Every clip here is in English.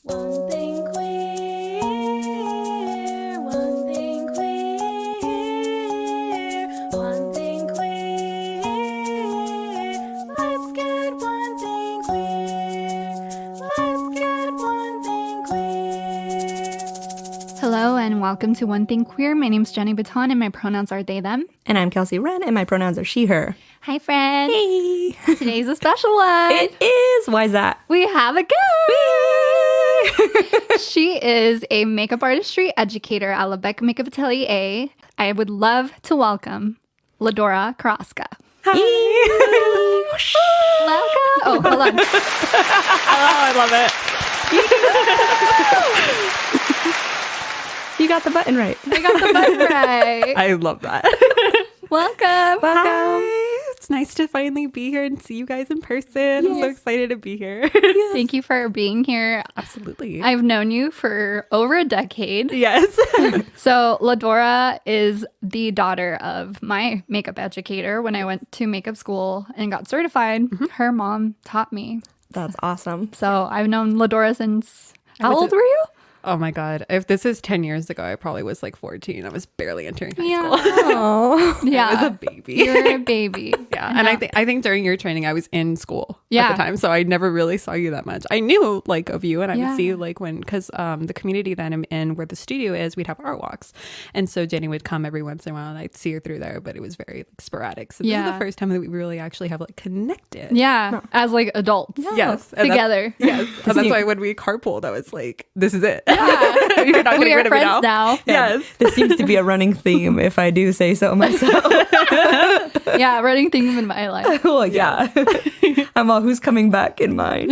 One thing queer, one thing queer, one thing queer. Let's get one thing queer. Let's get one thing queer. Hello and welcome to One Thing Queer. My name's Jenny Baton and my pronouns are they, them. And I'm Kelsey Wren, and my pronouns are she, her. Hi, friend. Hey! Today's a special one. It is! Why is that? We have a guest. She is a makeup artistry educator at Lebec Makeup Atelier. I would love to welcome Ledora Carasca. Hi! Welcome. Oh, hold on. Oh, I love it. You got the button right. I got the button right. I love that. Welcome. Hi. It's nice to finally be here and see you guys in person. I'm so excited to be here. Thank you for being here. Absolutely. I've known you for over a decade. Yes. So Ledora is the daughter of my makeup educator. When I went to makeup school and got certified, her mom taught me. That's awesome. So I've known Ledora since... How old were you? Oh my God. If this is 10 years ago, I probably was like 14. I was barely entering high school. Oh. Yeah. I was a baby. You're a baby. Yeah. And I think during your training, I was in school Yeah. at the time. So I never really saw you that much. I knew like of you and I Yeah. would see you like because the community that I'm in where the studio is, we'd have art walks. And so Jenny would come every once in a while and I'd see her through there, but it was very like sporadic. So this is Yeah. the first time that we really actually have like connected. Yeah. As like adults. Yes. And Together. Yes. And that's why when we carpooled, I was like, this is it. Yeah. You're not We getting are rid of me friends now. Yes. This seems to be a running theme, if I do say so myself. Yeah. Running things in my life. Well, yeah. I'm all, who's coming back in mine?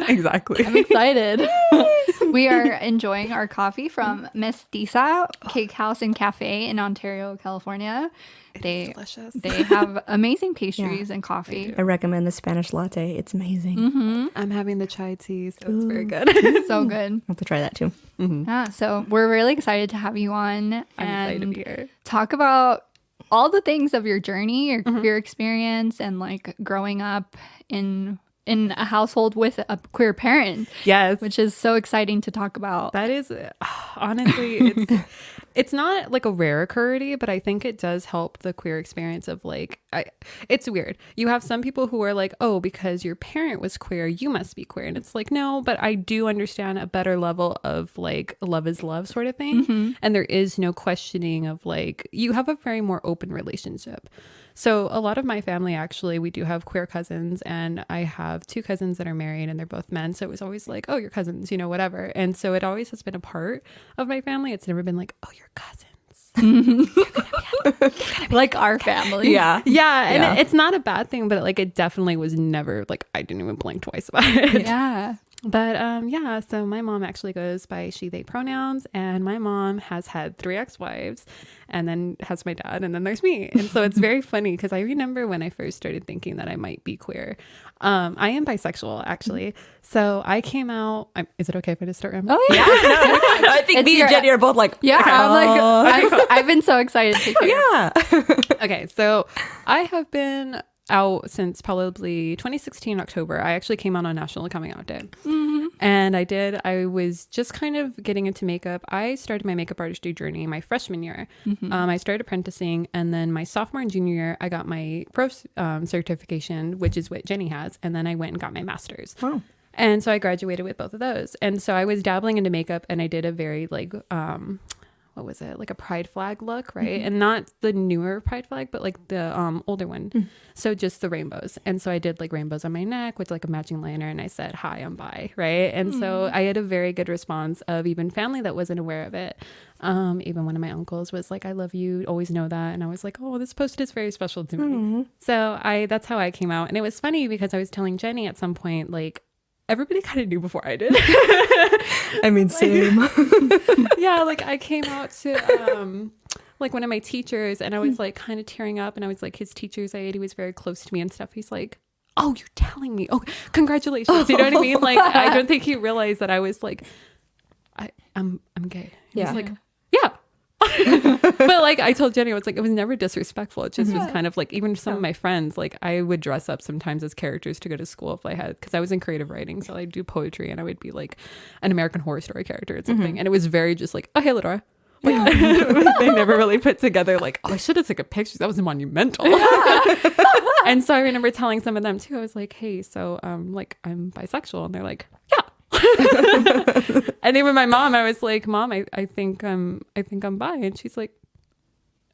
Exactly. I'm excited. We are enjoying our coffee from Miss Disa Cake House and Cafe in Ontario, California. Delicious. They have amazing pastries and coffee. I recommend the Spanish latte. It's amazing. I'm having the chai tea, so it's very good. So good. I'll have to try that too. Yeah, so we're really excited to have you on I'm excited to and be here. talk about all the things of your journey, your queer experience, and like growing up in a household with a queer parent, Yes. which is so exciting to talk about. That is honestly, it's not like a rare occurrence, but I think it does help the queer experience of like, it's weird. You have some people who are like, oh, because your parent was queer, you must be queer. And it's like, no, but I do understand a better level of like love is love sort of thing. And there is no questioning of like, you have a very more open relationship. So a lot of my family, actually, we do have queer cousins, and I have 2 cousins that are married and they're both men. So it was always like, oh, you're cousins, you know, whatever. And so it always has been a part of my family. It's never been like, oh, you're cousins. Like our family. Yeah. Yeah. And Yeah. it's not a bad thing, but like it definitely was never like, I didn't even blink twice about it. Yeah. But yeah, so my mom actually goes by she, they pronouns, and my mom has had 3 ex-wives and then has my dad, and then there's me. And so it's very funny because I remember when I first started thinking that I might be queer. I am bisexual, actually. So I came out. Is it okay if I just start rambling? Oh, yeah. I think me and Jenny are both like, Yeah. I'm like, I've been so excited to hear. yeah. Okay, so I have been out since probably 2016 October. I actually came out on National Coming Out Day. And I was just kind of getting into makeup. I started my makeup artistry journey my freshman year. I started apprenticing, and then my sophomore and junior year, I got my pro certification, which is what Jenny has. And then I went and got my master's. Wow. And so I graduated with both of those. And so I was dabbling into makeup, and I did a very like, what was it? Like a pride flag look, right? And not the newer pride flag, but like the older one. So just the rainbows. And so I did like rainbows on my neck with like a matching liner, and I said, hi, I'm bi, right? And so I had a very good response of even family that wasn't aware of it. Even one of my uncles was like, I love you, always know that. And I was like, oh, this post is very special to me. So that's how I came out. And it was funny because I was telling Jenny at some point, like, everybody kind of knew before I did. I mean, same. Yeah, like I came out to like one of my teachers, and I was like kind of tearing up, and I was like, his teacher's aide, he was very close to me and stuff. He's like, oh, you're telling me? Oh, congratulations. You know what I mean? Like, I don't think he realized that I was like, I'm gay. He's Yeah. like, yeah. But like I told Jenny, it was never disrespectful. It just was kind of like, even some of my friends, like I would dress up sometimes as characters to go to school if I had, because I was in creative writing, so I do poetry, and I would be like an American Horror Story character or something, and it was very just like, oh hey Ledora. Like, they never really put together like, oh, I should have taken pictures. That was monumental. And so I remember telling some of them too. I was like, hey, so like I'm bisexual, and they're like, yeah. And even my mom, I was like, Mom, I think I'm bi, and she's like,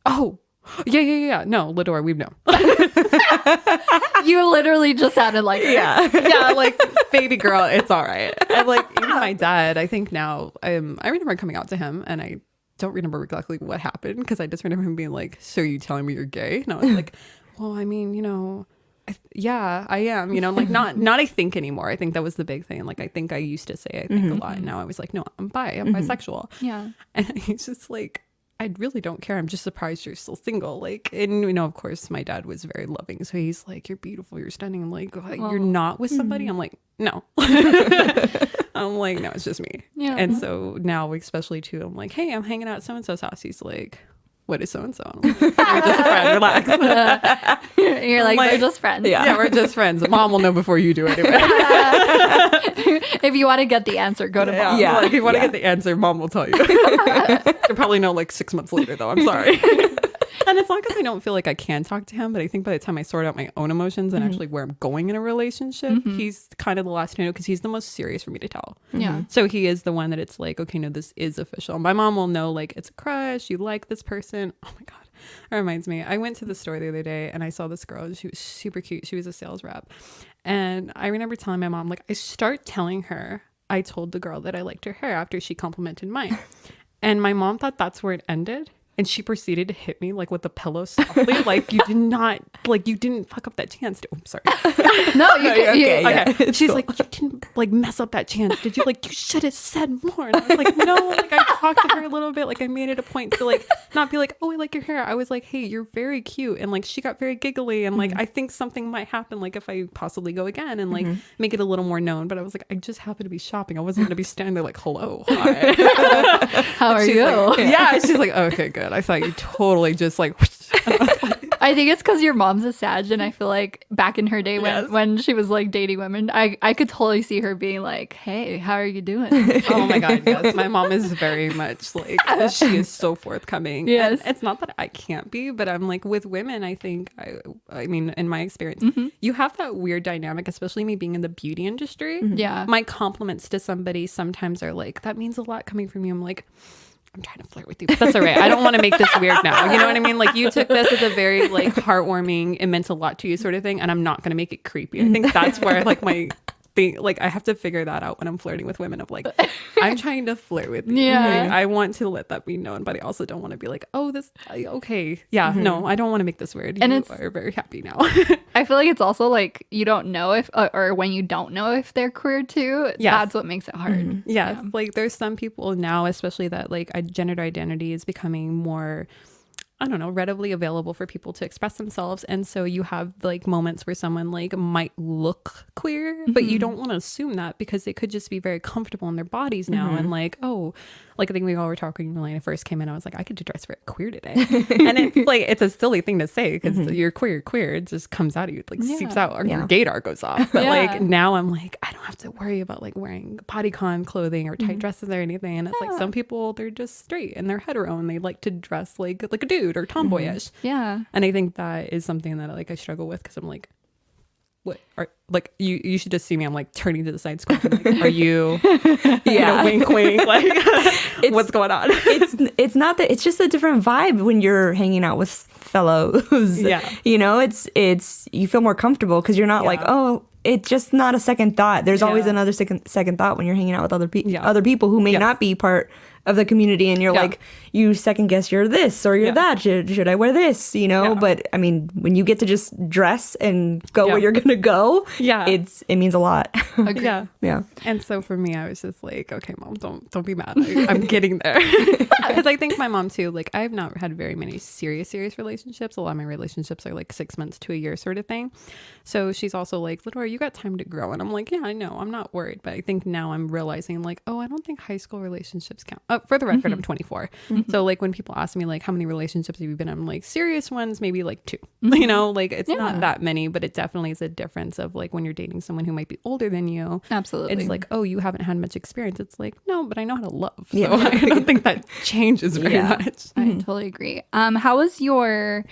oh, yeah. No, Ledora, we know. You literally just sounded like her. Yeah, like baby girl, it's all right. And like even my dad, I think now, I remember coming out to him, and I don't remember exactly what happened, because I just remember him being like, so are you telling me you're gay? And I was like, well, I mean, you know, yeah, I am, you know, like not I think anymore. I think that was the big thing. Like I think I used to say I think a lot, and now I was like, no, I'm bisexual. Yeah. And he's just like, I really don't care. I'm just surprised you're still single. Like, and you know, of course, my dad was very loving, so he's like, you're beautiful, you're stunning. I'm like, you're not with somebody? I'm like, no. I'm like, no, it's just me. Yeah. And so now, especially too, I'm like, hey, I'm hanging out at so-and-so's house. He's like, what is so-and-so? I'm like, we're just a friend, relax. You're like, we're just friends. Yeah, we're just friends. Mom will know before you do anyway. If you want to get the answer, go to mom. Yeah, like, if you want to get the answer, Mom will tell you. You'll probably know like 6 months later, though. I'm sorry. And it's not because I don't feel like I can talk to him, but I think by the time I sort out my own emotions and actually where I'm going in a relationship, he's kind of the last to know, because he's the most serious for me to tell. Yeah. So he is the one that it's like, okay, no, this is official. My mom will know, like, it's a crush, you like this person. Oh my God. That reminds me, I went to the store the other day and I saw this girl, and she was super cute. She was a sales rep. And I remember telling my mom, like, I start telling her I told the girl that I liked her hair after she complimented mine. And my mom thought that's where it ended. And she proceeded to hit me like with the pillow softly, like you didn't fuck up that chance. I'm sorry. No, you can. Okay, yeah. Okay. She's like, you didn't like mess up that chance. Did you? Like, you should have said more. And I was like, no. Like, I talked to her a little bit. Like, I made it a point to like not be like, oh, I like your hair. I was like, hey, you're very cute. And like, she got very giggly. And like, I think something might happen. Like, if I possibly go again and like make it a little more known. But I was like, I just happened to be shopping. I wasn't going to be standing there like, hello, hi. How are She's you? like, yeah. She's like, okay, good. I thought you totally just like. I think it's because your mom's a Sag, and I feel like back in her day Yes. when she was like dating women, I could totally see her being like, hey, how are you doing? Oh my God, yes. My mom is very much like, she is so forthcoming. Yes. And it's not that I can't be, but I'm like, with women, I think, I mean, in my experience, you have that weird dynamic, especially me being in the beauty industry. Yeah. My compliments to somebody sometimes are like, that means a lot coming from you. I'm like, I'm trying to flirt with you, but that's all right. I don't want to make this weird now. You know what I mean? Like, you took this as a very like heartwarming, it meant a lot to you sort of thing, and I'm not going to make it creepy. I think that's where like my thing, like I have to figure that out when I'm flirting with women of like, I'm trying to flirt with you. Yeah. Like, I want to let that be known, but I also don't want to be like, oh, this, okay. Yeah, no, I don't want to make this weird. And You it's- are very happy now. I feel like it's also like you don't know if, or when you don't know if they're queer too, Yes. that's what makes it hard. Yes, like there's some people now, especially that like gender identity is becoming more, I don't know, readily available for people to express themselves. And so you have like moments where someone like might look queer, but you don't want to assume that, because they could just be very comfortable in their bodies now. And like, oh, like I think we all were talking when I first came in, I was like, I get to dress very queer today. And it's like, it's a silly thing to say, because you're queer, it just comes out of you, it like seeps out, or your gaydar goes off. But Yeah. like now I'm like, I don't have to worry about like wearing bodycon clothing or tight dresses or anything. And it's like, some people, they're just straight and they're hetero and they like to dress like a dude or tomboyish. Yeah. And I think that is something that like I struggle with, because I'm like, what are like you should just see me. I'm like turning to the side, squinting, like, are you you know, wink wink, like what's going on? It's not that, it's just a different vibe when you're hanging out with fellows. Yeah. You know, it's you feel more comfortable because you're not like, oh, it's just not a second thought. There's always Yeah. another second thought when you're hanging out with other Yeah. other people who may Yes. not be part of the community, and you're Yeah. like, you second guess you're this or you're Yeah. that. Should I wear this? You know, Yeah. but I mean, when you get to just dress and go Yeah. where you're gonna go, Yeah. it means a lot. Yeah. Yeah. And so for me, I was just like, okay, Mom, don't be mad. I'm getting there. Because I think my mom too, like I've not had very many serious relationships. A lot of my relationships are like 6 months to a year sort of thing. So she's also like, Ledora, you got time to grow. And I'm like, yeah, I know. I'm not worried. But I think now I'm realizing like, oh, I don't think high school relationships count. for the record, I'm 24. So like when people ask me like how many relationships have you been in, I'm like serious ones, maybe like 2. You know, like it's not that many, but it definitely is a difference of like when you're dating someone who might be older than you. Absolutely. It's like, oh, you haven't had much experience. It's like, no, but I know how to love. So I don't think that changes very much. I totally agree. How was your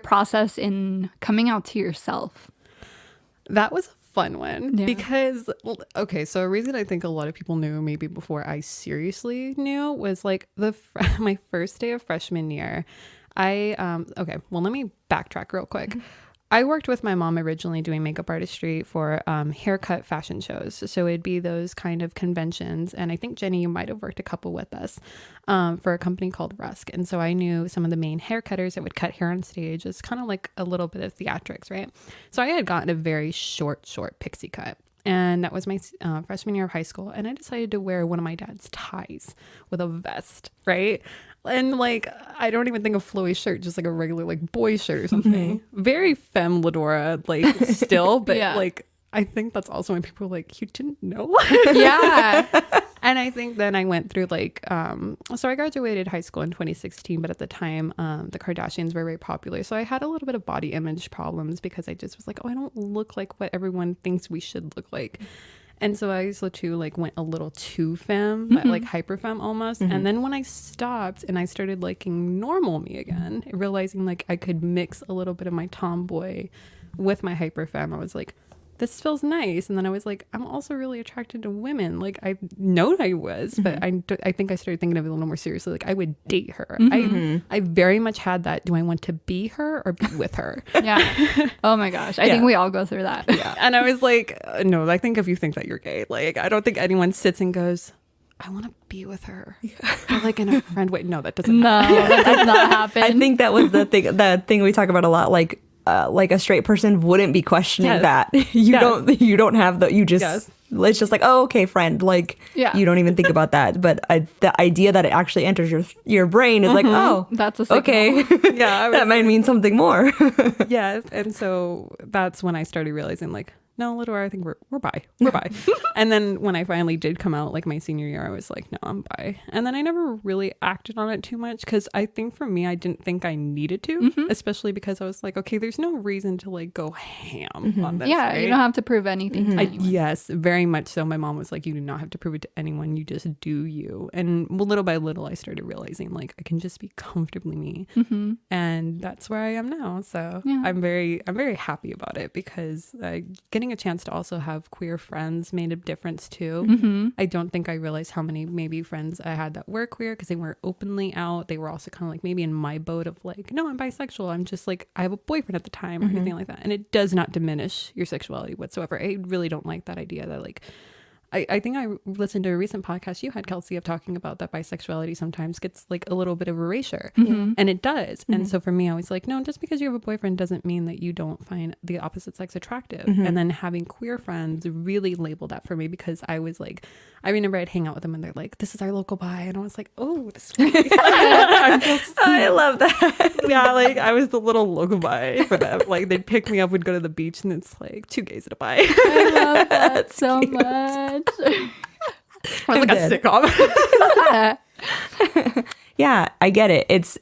process in coming out to yourself? That was a fun one because, okay, so a reason I think a lot of people knew maybe before I seriously knew was like my first day of freshman year. Okay, well, let me backtrack real quick. I worked with my mom originally doing makeup artistry for haircut fashion shows. So it'd be those kind of conventions. And I think, Jenny, you might have worked a couple with us for a company called Rusk. And so I knew some of the main hair cutters that would cut hair on stage. It's kind of like a little bit of theatrics, right? So I had gotten a very short pixie cut. And that was my freshman year of high school. And I decided to wear one of my dad's ties with a vest, right? And like, I don't even think a flowy shirt, just like a regular like boy shirt or something. Very femme Ledora, like still, but like, I think that's also when people are like, you didn't know? Yeah. And I think then I went through like, so I graduated high school in 2016, but at the time, the Kardashians were very popular. So I had a little bit of body image problems because I just was like, oh, I don't look like what everyone thinks we should look like. And so I also too like went a little too femme, like hyper femme almost. And then when I stopped and I started liking normal me again, realizing like I could mix a little bit of my tomboy with my hyper femme, I was like, this feels nice. And then I was like, I'm also really attracted to women. Like I know I was, but I think I started thinking of it a little more seriously. Like I would date her. I very much had that. Do I want to be her or be with her? Yeah. Oh my gosh. I think we all go through that. Yeah. And I was like, no, I think if you think that you're gay, like, I don't think anyone sits and goes, I want to be with her. Or like in a friend way. No, that doesn't happen. That does not happen. I think that was the thing we talk about a lot. Like a straight person wouldn't be questioning that. You don't have the, you just, it's just like, oh, okay, friend. Like, you don't even think about that. But the idea that it actually enters your brain is like, oh, that's a signal. Okay. That might mean something more. Yes. And so that's when I started realizing like, no, Ledora, I think we're bi. We're bi. And then when I finally did come out, like my senior year, I was like, no, I'm bi. And then I never really acted on it too much because I think for me, I didn't think I needed to, especially because I was like, okay, there's no reason to like go ham on this. Yeah, right? you don't have to prove anything to anyone. Yes, very much so. My mom was like, you do not have to prove it to anyone. You just do you. And little by little, I started realizing like I can just be comfortably me. And that's where I am now. So I'm very happy about it because getting a chance to also have queer friends made a difference too. I don't think I realized how many maybe friends I had that were queer because they weren't openly out. They were also kind of like maybe in my boat of like, no, I'm bisexual. I'm just like, I have a boyfriend at the time or anything like that. And it does not diminish your sexuality whatsoever. I really don't like that idea that like, I think I listened to a recent podcast you had, Kelsey, of talking about that bisexuality sometimes gets like a little bit of erasure. And it does. And so for me, I was like, no, just because you have a boyfriend doesn't mean that you don't find the opposite sex attractive. And then having queer friends really labeled that for me because I was like, I remember I'd hang out with them and they're like, this is our local bi. And I was like, oh, this is nice. I love that. Yeah, like I was the little local bi for them. Like they'd pick me up, we'd go to the beach and it's like 2 gays and a bi. I love that so much. I was like a sitcom. Yeah, I get it. It's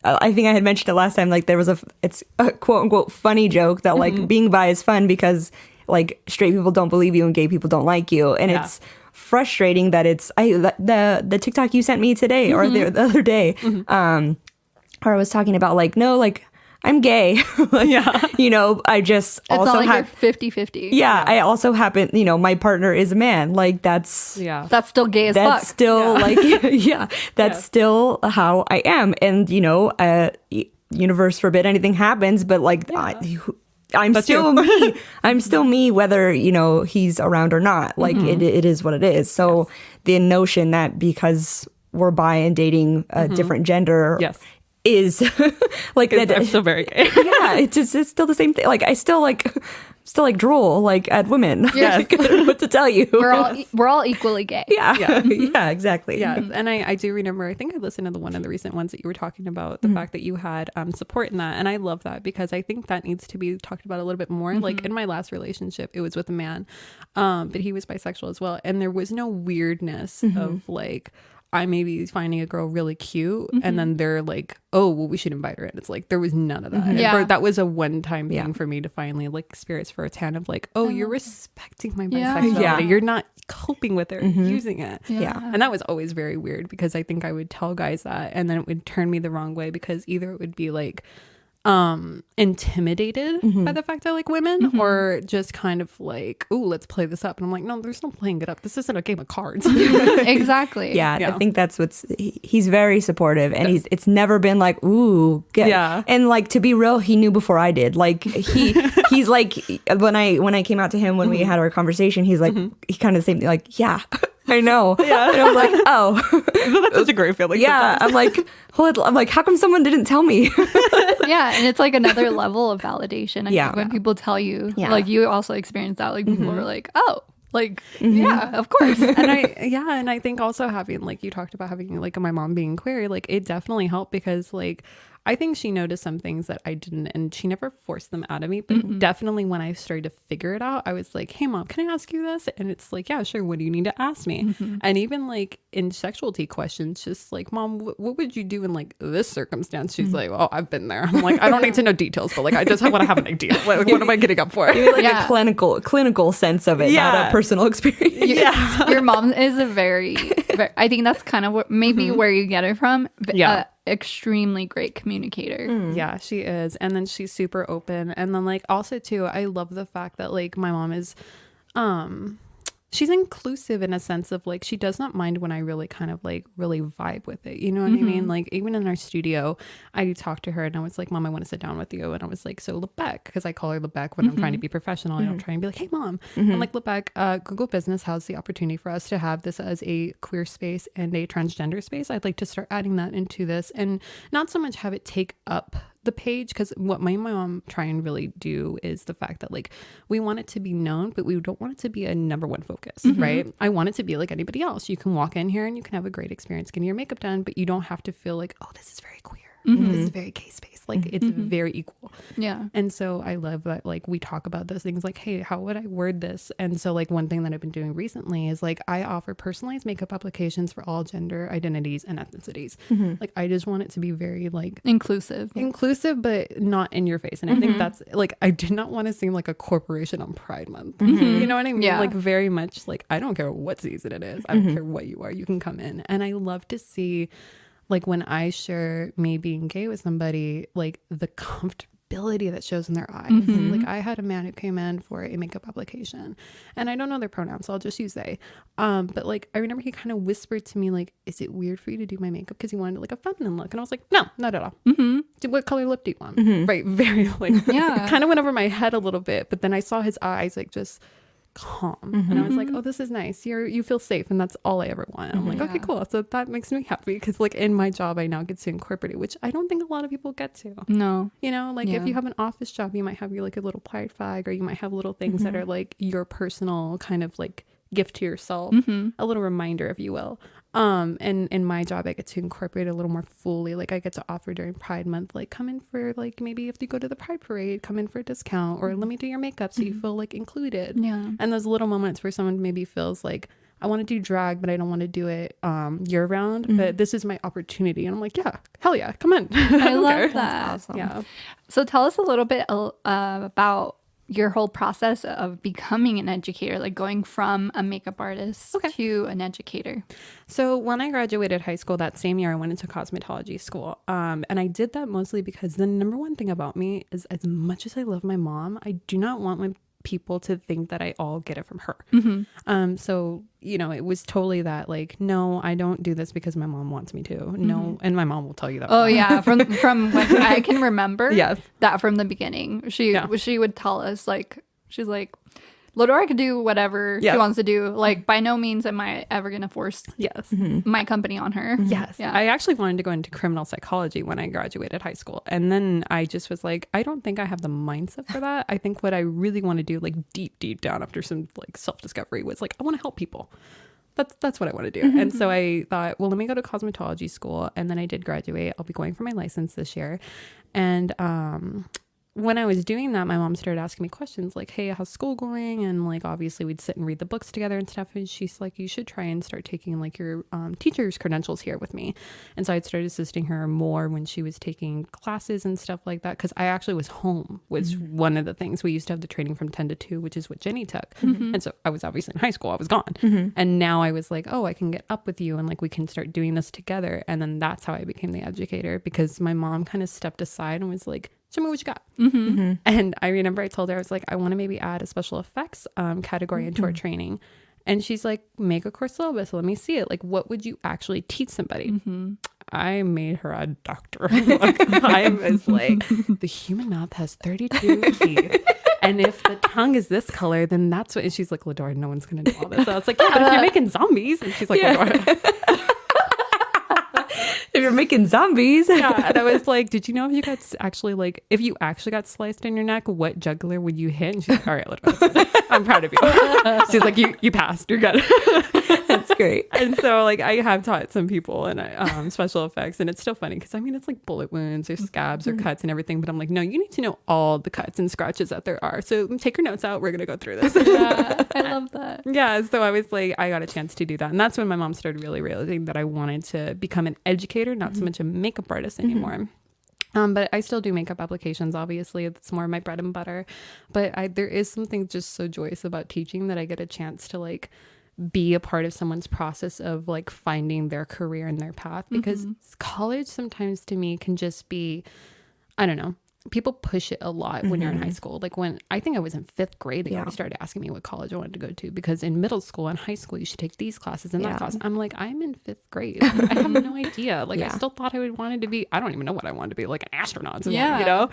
I think I had mentioned it last time, like there was it's a quote unquote funny joke that like being bi is fun because like straight people don't believe you and gay people don't like you. And it's frustrating that the TikTok you sent me today or the other day, where I was talking about like, no, like I'm gay. Like, you know, I just it's also not like have you're 50-50. Yeah, I also happen, you know, my partner is a man. Like that's still gay as fuck. That's still like that's still how I am. And you know, universe forbid anything happens, but like I'm still me. I'm still me whether, you know, he's around or not. Like it is what it is. So the notion that because we're bi and dating a different gender is like that. I'm still very gay. It's still the same thing. Like I still like drool like at women. Yeah, I don't know what to tell you. We're all equally gay. Yeah, exactly. Yeah, and I do remember. I think I listened to one of the recent ones that you were talking about the fact that you had support in that, and I love that because I think that needs to be talked about a little bit more. Like in my last relationship, it was with a man, but he was bisexual as well, and there was no weirdness of like, I may be finding a girl really cute and then they're like, oh, well, we should invite her in. It's like there was none of that. And Yeah. that was a one-time thing for me to finally like experience firsthand of like, oh, you're respecting my Yeah. bisexuality. Yeah. You're not coping with it or using it. Yeah. And that was always very weird because I think I would tell guys that and then it would turn me the wrong way because either it would be like intimidated by the fact I like women or just kind of like, oh, let's play this up. And I'm like, no, there's no playing it up. This isn't a game of cards. Exactly. Yeah, Yeah. I think that's he's very supportive, and it's never been like, ooh, Yeah. And like, to be real, he knew before I did. Like he's like, when I came out to him when we had our conversation, he's like, he kind of the same thing, like, yeah, I know. Yeah. And I'm like, oh, That's such a great feeling. yeah. I'm like, how come someone didn't tell me? Yeah, and it's like another level of validation. I Yeah. think when people tell you, Yeah. like you also experienced that, like people are like, oh, like yeah, of course. And I think also having like you talked about having like my mom being queer, like it definitely helped because like I think she noticed some things that I didn't, and she never forced them out of me. But definitely when I started to figure it out, I was like, hey, mom, can I ask you this? And it's like, yeah, sure. What do you need to ask me? And even like in sexuality questions, just like, mom, what would you do in like this circumstance? She's like, oh, I've been there. I'm like, I don't need to know details, but like, I just want to have an idea. Like, what am I getting up for? Like Yeah. a clinical sense of it, not Yeah. a personal experience. Your mom is a very I think that's kind of what maybe where you get it from. Yeah. Extremely great communicator. Yeah, she is. And then she's super open. And then like also too, I love the fact that like my mom is she's inclusive in a sense of like she does not mind when I really kind of like really vibe with it. You know what I mean? Like even in our studio, I talked to her and I was like, Mom, I want to sit down with you. And I was like, so Lebec, because I call her Lebec when I'm trying to be professional. I don't try and be like, hey mom. I'm like, Lebec, Google Business has the opportunity for us to have this as a queer space and a transgender space. I'd like to start adding that into this and not so much have it take up the page, because what my mom try and really do is the fact that like we want it to be known, but we don't want it to be a number one focus, right? I want it to be like anybody else. You can walk in here and you can have a great experience getting your makeup done, but you don't have to feel like, oh, this is very queer. This is very case-based. Like it's very equal. Yeah. And so I love that like we talk about those things like, hey, how would I word this? And so like one thing that I've been doing recently is like I offer personalized makeup applications for all gender identities and ethnicities. Like I just want it to be very like Inclusive. but not in your face. And I think that's like I did not want to seem like a corporation on Pride Month. You know what I mean? Yeah. Like very much like I don't care what season it is. I don't care what you are. You can come in. And I love to see like when I share me being gay with somebody, like the comfortability that shows in their eyes. Like I had a man who came in for a makeup application and I don't know their pronouns, so I'll just use they. But like I remember he kind of whispered to me like, is it weird for you to do my makeup? Because he wanted like a feminine look. And I was like, no, not at all. What color lip do you want? Right. Very like, Yeah. kind of went over my head a little bit, but then I saw his eyes like just calm and I was like, oh, this is nice, you feel safe, and that's all I ever want. I'm like, okay, cool. So that makes me happy because like in my job I now get to incorporate it, which I don't think a lot of people get to. No. You know, like Yeah. if you have an office job, you might have your like a little pride flag, or you might have little things that are like your personal kind of like gift to yourself, a little reminder, if you will. And in my job I get to incorporate it a little more fully. Like I get to offer during Pride Month, like come in for like maybe if you go to the Pride Parade, come in for a discount, or let me do your makeup so you feel like included. Yeah. And those little moments where someone maybe feels like I want to do drag, but I don't want to do it year round. But this is my opportunity. And I'm like, yeah, hell yeah, come in. I love care. that. Awesome. Yeah. So tell us a little bit about your whole process of becoming an educator, like going from a makeup artist to an educator. So when I graduated high school that same year, I went into cosmetology school. And I did that mostly because the number one thing about me is, as much as I love my mom, I do not want my people to think that I all get it from her. So, you know, it was totally that like, no, I don't do this because my mom wants me to. No. And my mom will tell you that. Oh yeah, from when I can remember. Yes. That from the beginning, she would tell us like, she's like, Ledora could do whatever she wants to do. Like, by no means am I ever gonna force Yes. my company on her. Yes. Yeah. I actually wanted to go into criminal psychology when I graduated high school. And then I just was like, I don't think I have the mindset for that. I think what I really want to do, like deep down after some like self-discovery, was like, I want to help people. That's what I want to do. And so I thought, well, let me go to cosmetology school. And then I did graduate. I'll be going for my license this year. And when I was doing that, my mom started asking me questions like, hey, how's school going? And like, obviously we'd sit and read the books together and stuff. And she's like, you should try and start taking like your teacher's credentials here with me. And so I'd started assisting her more when she was taking classes and stuff like that. Cause I actually was home was one of the things. We used to have the training from 10 to 2, which is what Jenny took. And so I was obviously in high school, I was gone. And now I was like, oh, I can get up with you and like we can start doing this together. And then that's how I became the educator, because my mom kind of stepped aside and was like, show me what you got. And I remember I told her, I was like, I want to maybe add a special effects category into our training. And she's like, make a course syllabus. Let me see it. Like, what would you actually teach somebody? I made her a doctor. I was like, the human mouth has 32 teeth. And if the tongue is this color, then that's what. And she's like, Ledora, no one's going to know all this. So I was like, yeah, but if you're making zombies. And she's like, Ledora. If you're making zombies. Yeah. And I was like, did you know if you got actually like, if you actually got sliced in your neck, what jugular would you hit? And she's like, all right, Ledora, I'm proud of you. She's like, you passed. You're good. That's great. And so like I have taught some people and special effects, and it's still funny because I mean it's like bullet wounds or scabs or cuts and everything, but I'm like, no, you need to know all the cuts and scratches that there are. So take your notes out. We're gonna go through this. Yeah, I love that. Yeah. So I was like, I got a chance to do that, and that's when my mom started really realizing that I wanted to become an educator, not so much a makeup artist anymore. But I still do makeup applications. Obviously, it's more my bread and butter. But there is something just so joyous about teaching that I get a chance to like be a part of someone's process of like finding their career and their path, because college sometimes to me can just be, I don't know, people push it a lot when you're in high school. Like when I think I was in 5th grade, they already started asking me what college I wanted to go to, because in middle school and high school you should take these classes and that class. I'm like, I'm in 5th grade. I have no idea. Like I still thought I would wanted to be, I don't even know what I wanted to be, like an astronaut. You know.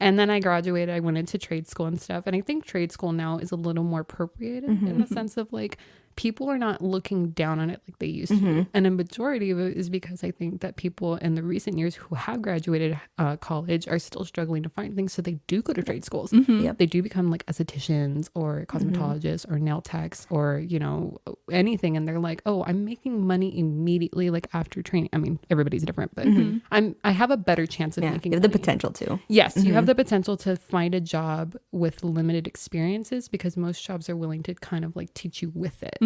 And then I graduated, I went into trade school and stuff. And I think trade school now is a little more appropriated in the sense of like, people are not looking down on it like they used to. And a majority of it is because I think that people in the recent years who have graduated college are still struggling to find things. So they do go to trade schools. They do become like estheticians or cosmetologists or nail techs or, you know, anything. And they're like, oh, I'm making money immediately, like after training. I mean, everybody's different, but I have a better chance of making you have money. the potential to. Yes, you have the potential to find a job with limited experiences, because most jobs are willing to kind of like teach you with it.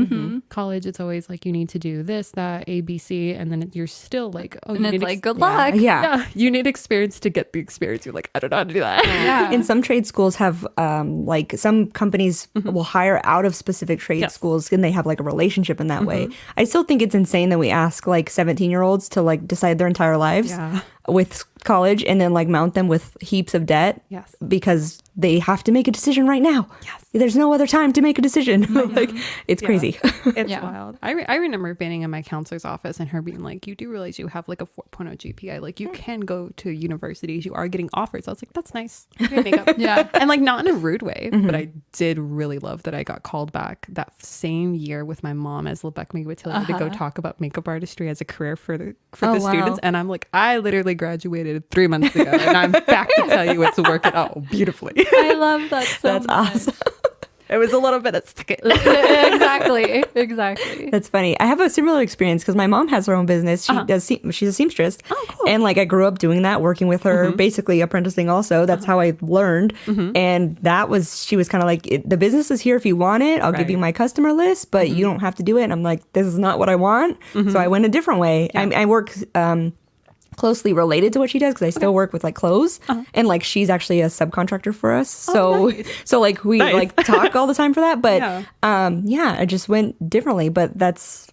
College, it's always like you need to do this, that, A, B, C, and then you're still like, oh, And you it's need like, good luck. Yeah. you need experience to get the experience. You're like, I don't know how to do that. And some trade schools have like some companies will hire out of specific trade schools, and they have like a relationship in that way. I still think it's insane that we ask like 17-year-olds to like decide their entire lives with college and then like mount them with heaps of debt because they have to make a decision right now. There's no other time to make a decision. Like it's crazy. It's wild. I remember being in my counselor's office and her being like, you do realize you have like a 4.0 GPA, like you can go to universities, you are getting offers. I was like, that's nice. Makeup. And like not in a rude way, but I did really love that I got called back that same year with my mom as Lebec Makeup Atelier to go talk about makeup artistry as a career for the students. And I'm like, I literally graduated 3 months ago and I'm back to tell you it's working out beautifully. I love that so That's much. awesome. It was a little bit of stick it. Exactly. That's funny. I have a similar experience because my mom has her own business. She does. She's a seamstress. Oh, cool. And like I grew up doing that, working with her, basically apprenticing. Also, that's how I learned. And that was she was kind of like, the business is here if you want it. I'll give you my customer list, but you don't have to do it. And I'm like, this is not what I want. So I went a different way. I work closely related to what she does because I still work with like clothes and like she's actually a subcontractor for us. So like we like talk all the time for that. But I just went differently. But it's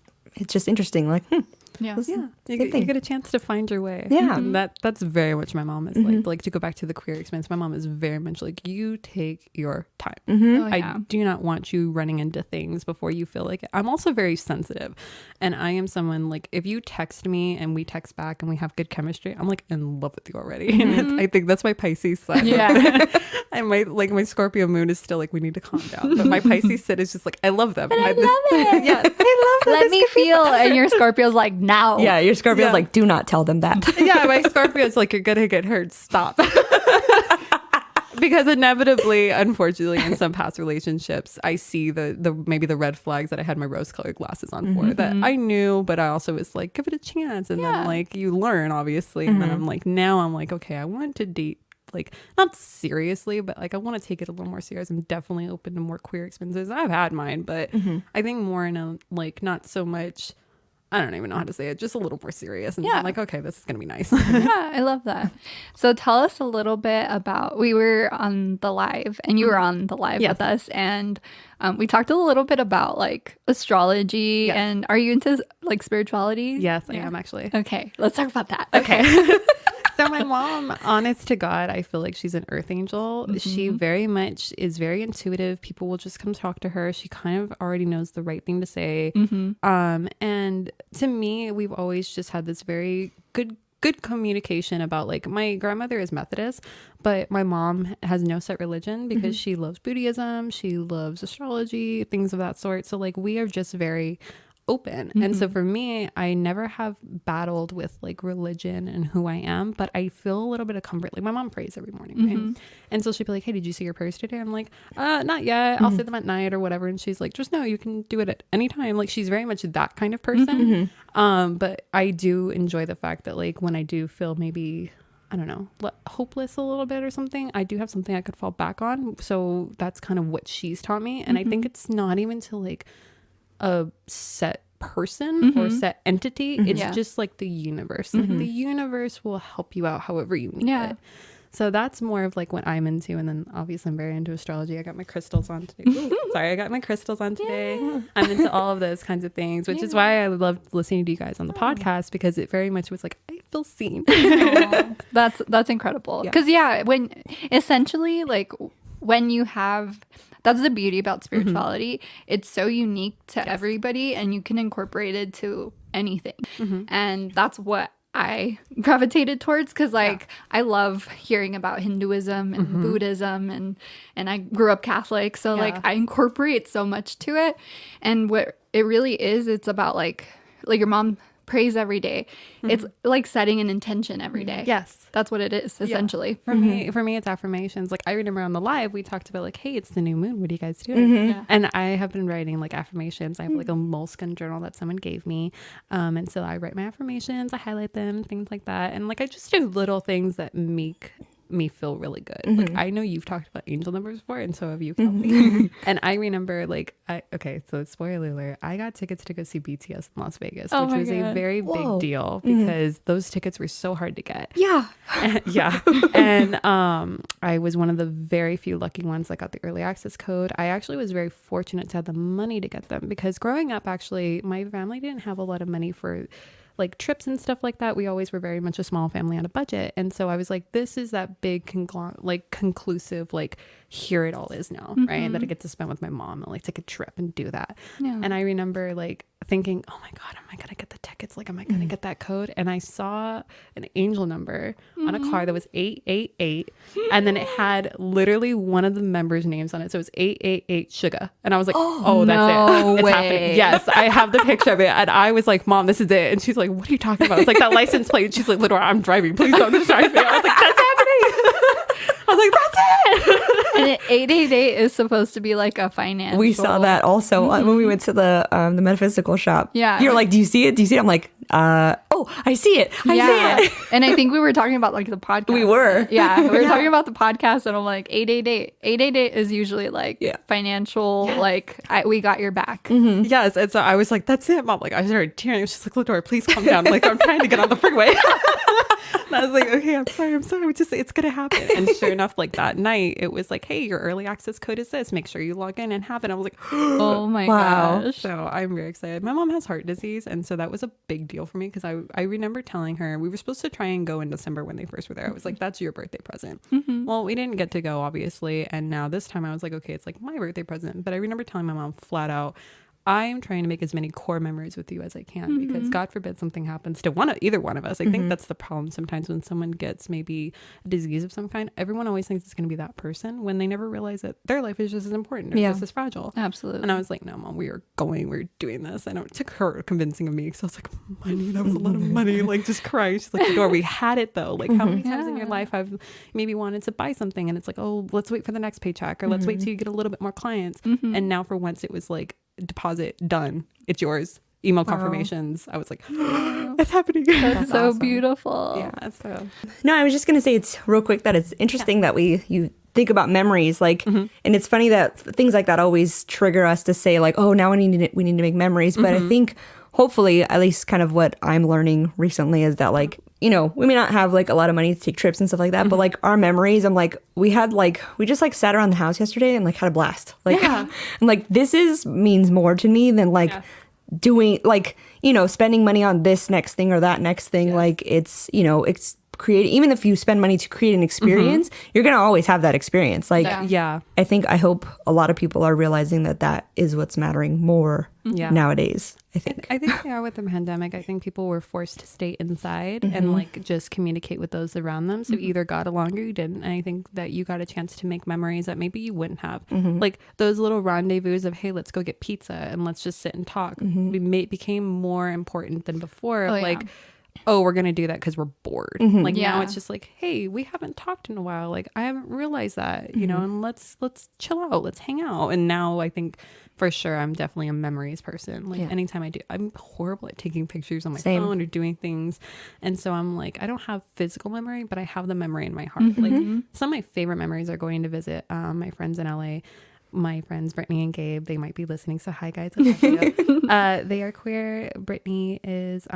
just interesting. Like You get a chance to find your way. And that's very much my mom is like to go back to the queer experience. My mom is very much like, you take your time. I do not want you running into things before you feel like it. I'm also very sensitive, and I am someone like, if you text me and we text back and we have good chemistry, I'm like in love with you already. And I think that's my Pisces side. And my Scorpio moon is still like, we need to calm down. But my Pisces sit is just like, I love them. I love it. I love that. Let me feel. And your Scorpio's like, now. Yeah, your Scorpio's like, do not tell them that. My Scorpio's like, you're gonna get hurt. Stop. Because inevitably, unfortunately, in some past relationships, I see the maybe the red flags that I had my rose-colored glasses on for that I knew, but I also was like, give it a chance. And then like you learn, obviously. And then I'm like, now I'm like, okay, I want to date like, not seriously, but like I want to take it a little more serious. I'm definitely open to more queer experiences. I've had mine, but I think more in a like not so much, I don't even know how to say it, just a little more serious. And I'm like, okay, this is gonna be nice. Yeah, I love that. So tell us a little bit about, we were on the live and you were on the live with us, and we talked a little bit about like astrology. And are you into like spirituality? Yes, I am actually. Okay, let's talk about that. Okay. So my mom, honest to God, I feel like she's an earth angel. She very much is very intuitive. People will just come talk to her. She kind of already knows the right thing to say. And to me, we've always just had this very good communication about, like, my grandmother is Methodist, but my mom has no set religion because she loves Buddhism. She loves astrology, things of that sort. So like we are just very open. And so for me, I never have battled with like religion and who I am, but I feel a little bit of comfort. Like my mom prays every morning, right? And so she'd be like, hey, did you say your prayers today? I'm like, not yet. I'll say them at night or whatever. And she's like, just no, you can do it at any time. Like she's very much that kind of person. But I do enjoy the fact that like when I do feel maybe, I don't know, hopeless a little bit or something, I do have something I could fall back on. So that's kind of what she's taught me. And I think it's not even to like a set person or set entity. It's just like the universe. Like the universe will help you out however you need it. So that's more of like what I'm into. And then obviously I'm very into astrology. I got my crystals on today. I got my crystals on today. I'm into all of those kinds of things, which is why I loved listening to you guys on the podcast, because it very much was like, I feel seen. That's incredible. Because when essentially like when you have, that's the beauty about spirituality. It's so unique to everybody, and you can incorporate it to anything. And that's what I gravitated towards, because like I love hearing about Hinduism and Buddhism, and I grew up Catholic, so like I incorporate so much to it. And what it really is, it's about like your mom prays every day. It's like setting an intention every day. Yes. That's what it is, essentially. For me, it's affirmations. Like I remember on the live, we talked about like, hey, it's the new moon. What are you guys doing? And I have been writing like affirmations. I have like a moleskin journal that someone gave me. And so I write my affirmations, I highlight them, things like that. And like, I just do little things that make me feel really good. Like I know you've talked about angel numbers before, and so have you, Kelsey. And I remember like so spoiler alert, I got tickets to go see BTS in Las Vegas, which was a very big deal because those tickets were so hard to get. And I was one of the very few lucky ones that got the early access code. I actually was very fortunate to have the money to get them, because growing up, actually my family didn't have a lot of money for like trips and stuff like that. We always were very much a small family on a budget. And so I was like, this is that big conclusive, like here it all is now, right? That I get to spend with my mom and like take a trip and do that. And I remember like thinking, oh my God, am I gonna get the tickets? Like, am I gonna get that code? And I saw an angel number on a card that was 888, and then it had literally one of the members' names on it. So it was 888 Sugar. And I was like, oh, that's it. It's happening. Yes, I have the picture of it. And I was like, Mom, this is it. And she's like, what are you talking about? It's like that license plate. And she's like, Ledora, I'm driving. Please don't distract me. I was like, that's happening. I was like, that's it. And 888 is supposed to be like a financial. We saw that also when we went to the metaphysical shop. Yeah. You're like, do you see it? Do you see it? I'm like, oh, I see it. I see it. And I think we were talking about like the podcast. We were. Yeah. We were talking about the podcast, and I'm like, 888. 888 is usually like financial, like we got your back. Yes. And so I was like, that's it, Mom. Like I started tearing. She's like, Ledora, please calm down. Like I'm trying to get on the freeway. And I was like, okay, I'm sorry. It's going to happen. And sure enough, like that night, it was like, hey, your early access code is this. Make sure you log in and have it. I was like, oh my gosh. So I'm very excited. My mom has heart disease. And so that was a big deal for me, because I remember telling her, we were supposed to try and go in December when they first were there. I was like, that's your birthday present. Well, we didn't get to go, obviously. And now this time I was like, okay, it's like my birthday present. But I remember telling my mom flat out, I'm trying to make as many core memories with you as I can, because God forbid something happens to either one of us. I think that's the problem sometimes when someone gets maybe a disease of some kind. Everyone always thinks it's going to be that person, when they never realize that their life is just as important or just as fragile. Absolutely. And I was like, no, Mom, we're doing this. And it took her convincing of me, because I was like, money, that was a lot of money. Like just crying. She's like, Ledora, we had it though. Like how many times in your life I've maybe wanted to buy something, and it's like, oh, let's wait for the next paycheck, or let's wait till you get a little bit more clients. And now for once it was like, deposit done, it's yours, email confirmations. I was like, it's happening. That's so awesome. beautiful. Yeah. So No, I was just gonna say it's real quick that it's interesting that you think about memories, like, and it's funny that things like that always trigger us to say like, oh, now we need to make memories. But I think hopefully, at least kind of what I'm learning recently is that like, you know, we may not have like a lot of money to take trips and stuff like that, but like our memories, I'm like, we just like sat around the house yesterday and like had a blast. Like, and like this means more to me than like doing like, you know, spending money on this next thing or that next thing. Like it's, you know, it's creating, even if you spend money to create an experience, you're going to always have that experience. Like, I hope a lot of people are realizing that is what's mattering more nowadays. I think with the pandemic, I think people were forced to stay inside and like just communicate with those around them. So either got along or you didn't. And I think that you got a chance to make memories that maybe you wouldn't have. Like those little rendezvous of, hey, let's go get pizza and let's just sit and talk. Became more important than before. Oh, we're going to do that because we're bored. Like now it's just like, hey, we haven't talked in a while. Like I haven't realized that, you know, and let's chill out. Let's hang out. And now I think for sure, I'm definitely a memories person. Like anytime I'm horrible at taking pictures on my phone or doing things. And so I'm like, I don't have physical memory, but I have the memory in my heart. Like some of my favorite memories are going to visit my friends in LA. My friends Brittany and Gabe, they might be listening, so hi guys. They are queer. Brittany is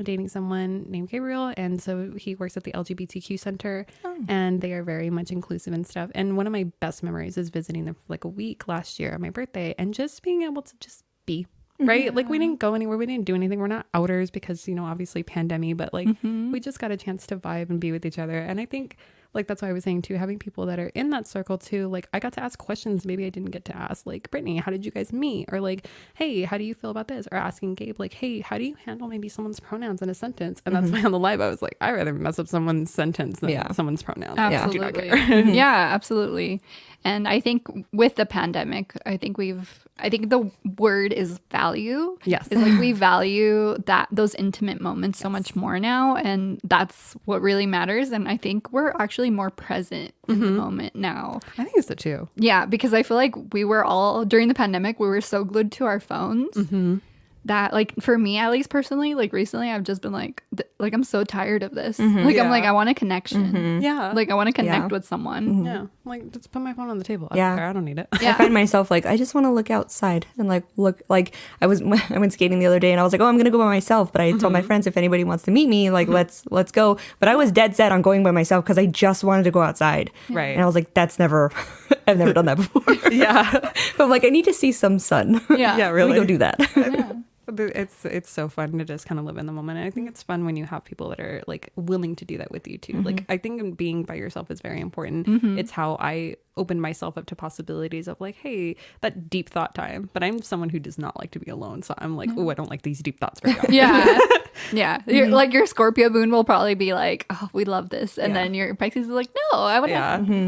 dating someone named Gabriel, and so he works at the LGBTQ center, and they are very much inclusive and stuff. And one of my best memories is visiting them for like a week last year on my birthday and just being able to just be right. Like we didn't go anywhere, we didn't do anything, we're not outers because, you know, obviously pandemic, but like we just got a chance to vibe and be with each other. And I think like that's why I was saying too, having people that are in that circle too, like I got to ask questions maybe I didn't get to ask, like, Brittany, how did you guys meet? Or like, hey, how do you feel about this? Or asking Gabe, like, hey, how do you handle maybe someone's pronouns in a sentence? And that's why on the live I was like, I'd rather mess up someone's sentence than someone's pronouns. Absolutely. Yeah, absolutely. And I think with the pandemic, I think the word is value. Yes. It's like we value those intimate moments so much more now. And that's what really matters. And I think we're actually more present in the moment now. I think so too. Yeah, because I feel like we were all, during the pandemic, we were so glued to our phones. That like for me at least personally, like recently I've just been like I'm so tired of this. Like I'm like I want a connection. Like I want to connect with someone. Like just put my phone on the table. I don't care. I don't need it. I find myself like I just want to look outside and like look. Like I went skating the other day and I was like, oh, I'm gonna go by myself. But I told my friends if anybody wants to meet me, like let's go. But I was dead set on going by myself because I just wanted to go outside. Right. And I was like, I've never done that before. But I'm like, I need to see some sun. Yeah, really. Let me go do that. It's so fun to just kind of live in the moment. And I think it's fun when you have people that are like willing to do that with you too. Like I think being by yourself is very important. It's how I open myself up to possibilities of like, hey, that deep thought time. But I'm someone who does not like to be alone, so I'm like, oh, I don't like these deep thoughts very often. Like your Scorpio moon will probably be like, oh, we love this, and then your Pisces is like, no, I would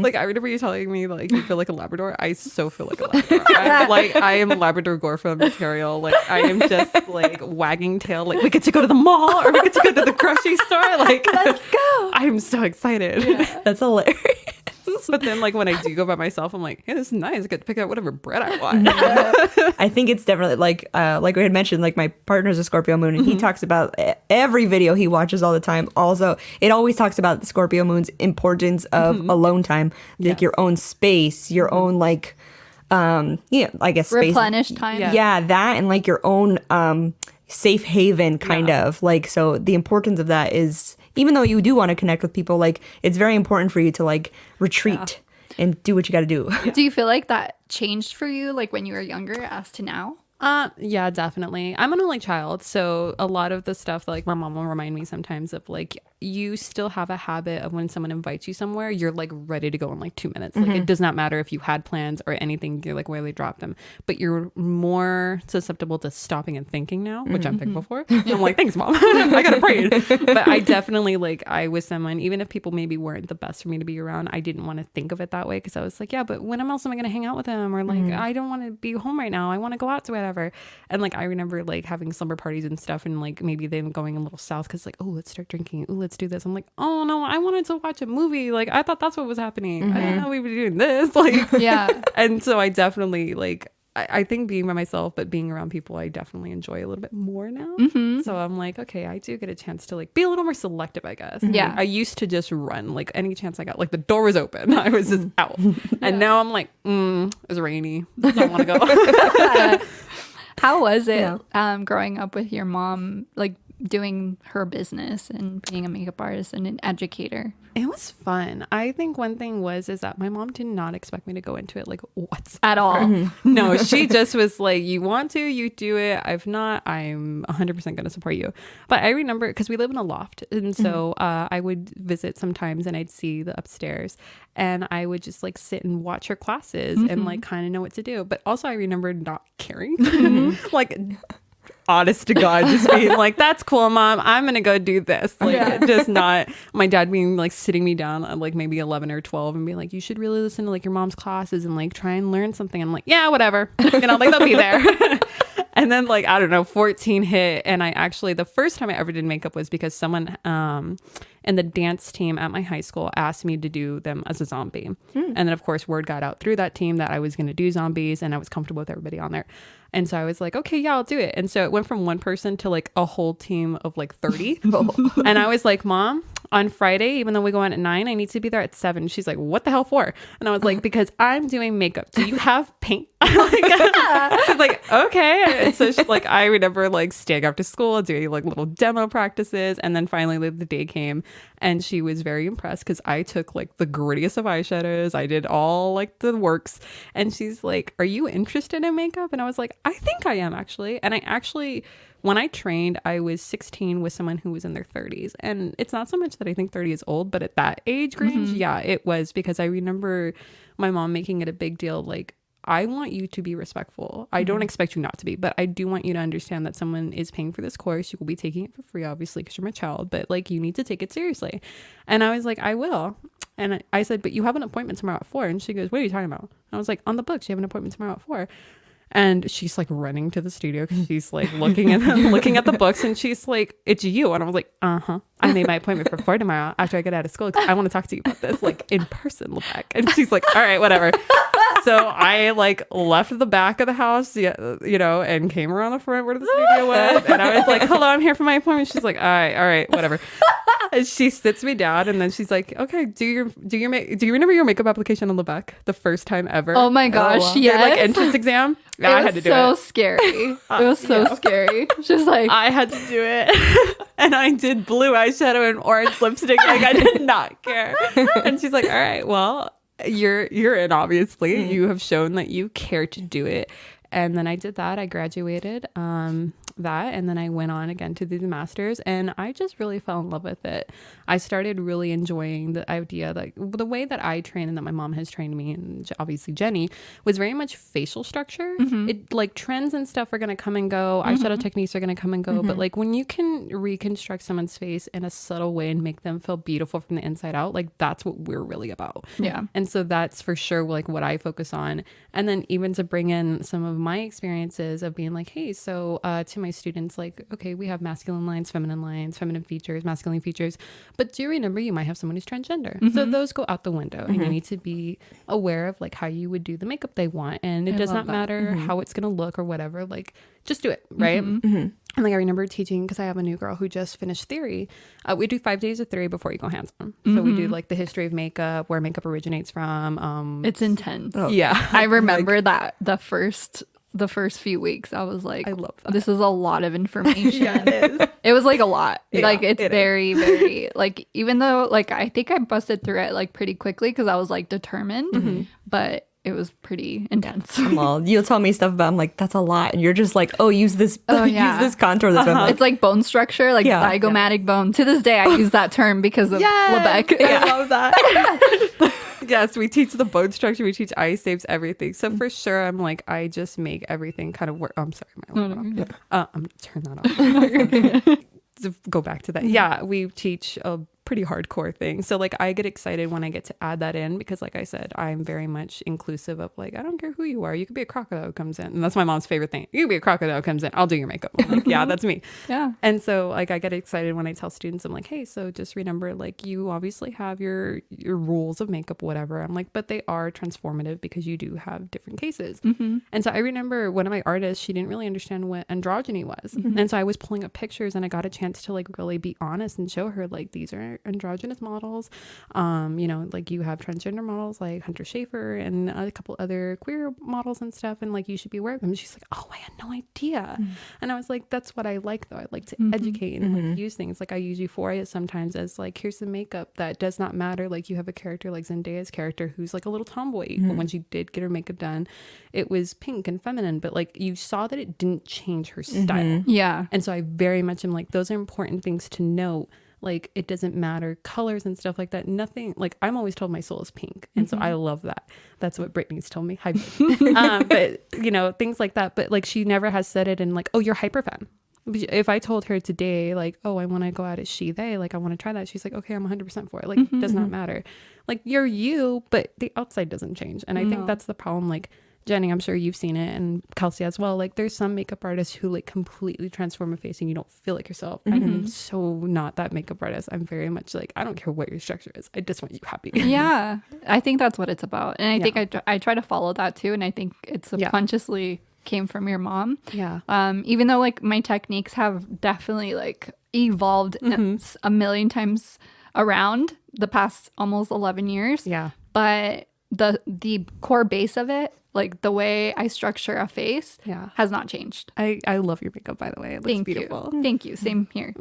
like I remember you telling me like you feel like a Labrador. I so feel like a Labrador. I am Labrador Gorfa material. Like I am just like wagging tail, like we get to go to the mall or we get to go to the grocery store, like let's go. I'm so excited. That's hilarious. But then like when I do go by myself, I'm like, hey, this is nice. I get to pick out whatever bread I want. I think it's definitely like we had mentioned, like my partner's a Scorpio moon and he talks about every video he watches all the time. Also, it always talks about the Scorpio moon's importance of alone time, like your own space, your own like, I guess space. replenish time. Yeah, that and like your own safe haven kind of like. So the importance of that is, even though you do want to connect with people, like it's very important for you to like retreat and do what you got to do. Do you feel like that changed for you, like when you were younger as to now? Yeah, definitely. I'm an only child, so a lot of the stuff like my mom will remind me sometimes of like you still have a habit of when someone invites you somewhere, you're like ready to go in like 2 minutes. Like it does not matter if you had plans or anything, you're like where they dropped them, but you're more susceptible to stopping and thinking now, which I'm thankful for. I'm like, thanks, mom. I got a brain. But I definitely like I was someone, even if people maybe weren't the best for me to be around, I didn't want to think of it that way because I was like, yeah, but when else am I going to hang out with them? Or like I don't want to be home right now. I want to go out to whatever. And like I remember like having slumber parties and stuff, and like maybe them going a little south because like, oh, let's start drinking, oh, let's do this. I'm like, oh no, I wanted to watch a movie. Like I thought that's what was happening. I didn't know we were doing this. Like and so I definitely like I think being by myself, but being around people, I definitely enjoy a little bit more now. So I'm like, okay, I do get a chance to like be a little more selective, I guess. Yeah. Like, I used to just run like any chance I got, like the door was open, I was just out. And now I'm like, it's rainy, don't want to go. How was it growing up with your mom, like doing her business and being a makeup artist and an educator? It was fun. I think one thing is that my mom did not expect me to go into it like what's At all. No, she just was like, you want to, you do it. If not, I'm 100% going to support you. But I remember, because we live in a loft. And so I would visit sometimes and I'd see the upstairs and I would just like sit and watch her classes and like kind of know what to do. But also I remember not caring. Like, honest to God, just being like, that's cool, Mom, I'm gonna go do this. Like, just not my dad being like sitting me down at like maybe 11 or 12 and being like, you should really listen to like your mom's classes and like try and learn something. I'm like, yeah, whatever, like they'll be there. And then like, I don't know, 14 hit. And I actually, the first time I ever did makeup was because someone in the dance team at my high school asked me to do them as a zombie. And then of course word got out through that team that I was going to do zombies and I was comfortable with everybody on there. And so I was like, okay, yeah, I'll do it. And so it went from one person to like a whole team of like 30. And I was like, Mom, on Friday, even though we go on at 9, I need to be there at 7. She's like, what the hell for? And I was like, because I'm doing makeup. Do you have paint? She's like, okay. And so she, like, I remember like staying after school, doing like little demo practices. And then finally like, the day came and she was very impressed because I took like the grittiest of eyeshadows. I did all like the works. And she's like, are you interested in makeup? And I was like, I think I am actually. And I actually, when I trained, I was 16 with someone who was in their 30s. And it's not so much that I think 30 is old, but at that age range, yeah, it was, because I remember my mom making it a big deal. Like, I want you to be respectful. I don't expect you not to be, but I do want you to understand that someone is paying for this course. You will be taking it for free, obviously, because you're my child, but like, you need to take it seriously. And I was like, I will. And I said, but you have an appointment tomorrow at 4. And she goes, what are you talking about? And I was like, on the books, you have an appointment tomorrow at 4. And she's like running to the studio because she's like looking at the books, and she's like, it's you. And I was like, I made my appointment for 4 tomorrow after I get out of school because I want to talk to you about this like in person, Lebec. And she's like, all right, whatever. So I like left the back of the house, you know, and came around the front where the studio was. And I was like, hello, I'm here for my appointment. She's like, all right, whatever. And she sits me down and then she's like, okay, do you remember your makeup application on Lebec the first time ever? Oh my gosh, Your like yes. entrance exam? It I was had to do so it. scary. It was so scary. She's like, I had to do it. And I did blue eyeshadow and orange lipstick. Like, I did not care. And she's like, all right, well, you're in, obviously. You have shown that you care to do it. And then I did that. I graduated that. And then I went on again to do the master's. And I just really fell in love with it. I started really enjoying the idea that the way that I train and that my mom has trained me, and obviously Jenny, was very much facial structure. It like trends and stuff are going to come and go. Eyeshadow techniques are going to come and go. But like when you can reconstruct someone's face in a subtle way and make them feel beautiful from the inside out, like that's what we're really about. yeah. And so that's for sure like what I focus on. And then even to bring in some of my experiences of being like, hey, so to my students, like, okay, we have masculine lines, feminine features, masculine features. But do you remember you might have someone who's transgender? So those go out the window. And you need to be aware of like how you would do the makeup they want. And it does not matter how it's going to look or whatever. Like, just do it, right? And like I remember teaching, because I have a new girl who just finished theory. We do 5 days of theory before you go hands-on. So we do like the history of makeup, where makeup originates from. It's intense. Yeah. I remember that the first few weeks, I was like, I love that. This is a lot of information. It was like a lot. Like it's very, very like, even though like I think I busted through it like pretty quickly because I was like determined, but it was pretty intense. Well, you'll tell me stuff about, I'm like, that's a lot. And you're just like, oh, use this, use this contour. This It's like bone structure, like zygomatic bone. To this day, I use that term because of Lebec. I love that. Yes, we teach the bone structure, we teach eye shapes, everything. So for sure, I'm like, I just make everything kind of work. Oh, I'm sorry, my alarm went off. I'm turn that off. To go back to that. Yeah, we teach pretty hardcore thing. So like I get excited when I get to add that in because like I said, I'm very much inclusive of like, I don't care who you are. You could be a crocodile who comes in. And that's my mom's favorite thing. You could be a crocodile who comes in. I'll do your makeup. I'm like, yeah, that's me. Yeah. And so like I get excited when I tell students, I'm like, hey, so just remember like you obviously have your rules of makeup, whatever. I'm like, but they are transformative because you do have different cases. And so I remember one of my artists, she didn't really understand what androgyny was. And so I was pulling up pictures and I got a chance to like really be honest and show her like these are androgynous models. You know, like you have transgender models like Hunter Schafer and a couple other queer models and stuff, and like you should be aware of them. And she's like, oh, I had no idea. And I was like, that's what I like though. I like to educate and like use things. Like I use Euphoria sometimes as like, here's the makeup that does not matter. Like you have a character like Zendaya's character who's like a little tomboy, but when she did get her makeup done, it was pink and feminine, but like you saw that it didn't change her style. Yeah. And so I very much am like, those are important things to note. Like it doesn't matter colors and stuff like that. Nothing, like I'm always told my soul is pink. And so I love that. That's what Brittany's told me. Hi. But you know, things like that. But like she never has said it in like, oh, you're hyper femme. If I told her today, like, oh, I want to go out as she, they, like, I want to try that. She's like, okay, I'm 100% for it. Like, it does not matter. Like, you're you, but the outside doesn't change. And I think that's the problem. Like, Jenny, I'm sure you've seen it, and Kelsey as well. Like, there's some makeup artists who, like, completely transform a face and you don't feel like yourself. I'm so not that makeup artist. I'm very much like, I don't care what your structure is. I just want you happy. Yeah. I think that's what it's about. And I think I try to follow that too. And I think it subconsciously came from your mom. Yeah. Even though like my techniques have definitely like evolved a million times around the past almost 11 years. Yeah. But the core base of it, like the way I structure a face, has not changed. I love your makeup, by the way. It looks beautiful. Thank you. Same here.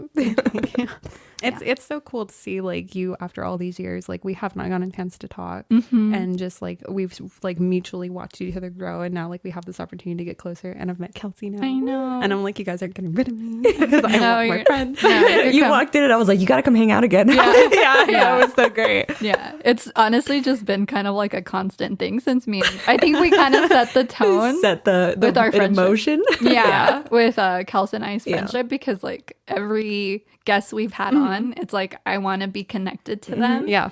It's so cool to see like you after all these years. Like we have not gotten a chance to talk, and just like we've like mutually watched each other grow, and now like we have this opportunity to get closer. And I've met Kelsey now. I know. And I'm like, you guys aren't getting rid of me because I want my friends. You walked in and I was like, you gotta come hang out again. Yeah, it was so great. Yeah, it's honestly just been kind of like a constant thing since me. I think we kind of set the tone, Set the with our friendship. emotion. Yeah, with Kelsey and I's friendship, because like every guest we've had on, it's like I want to be connected to them. Yeah.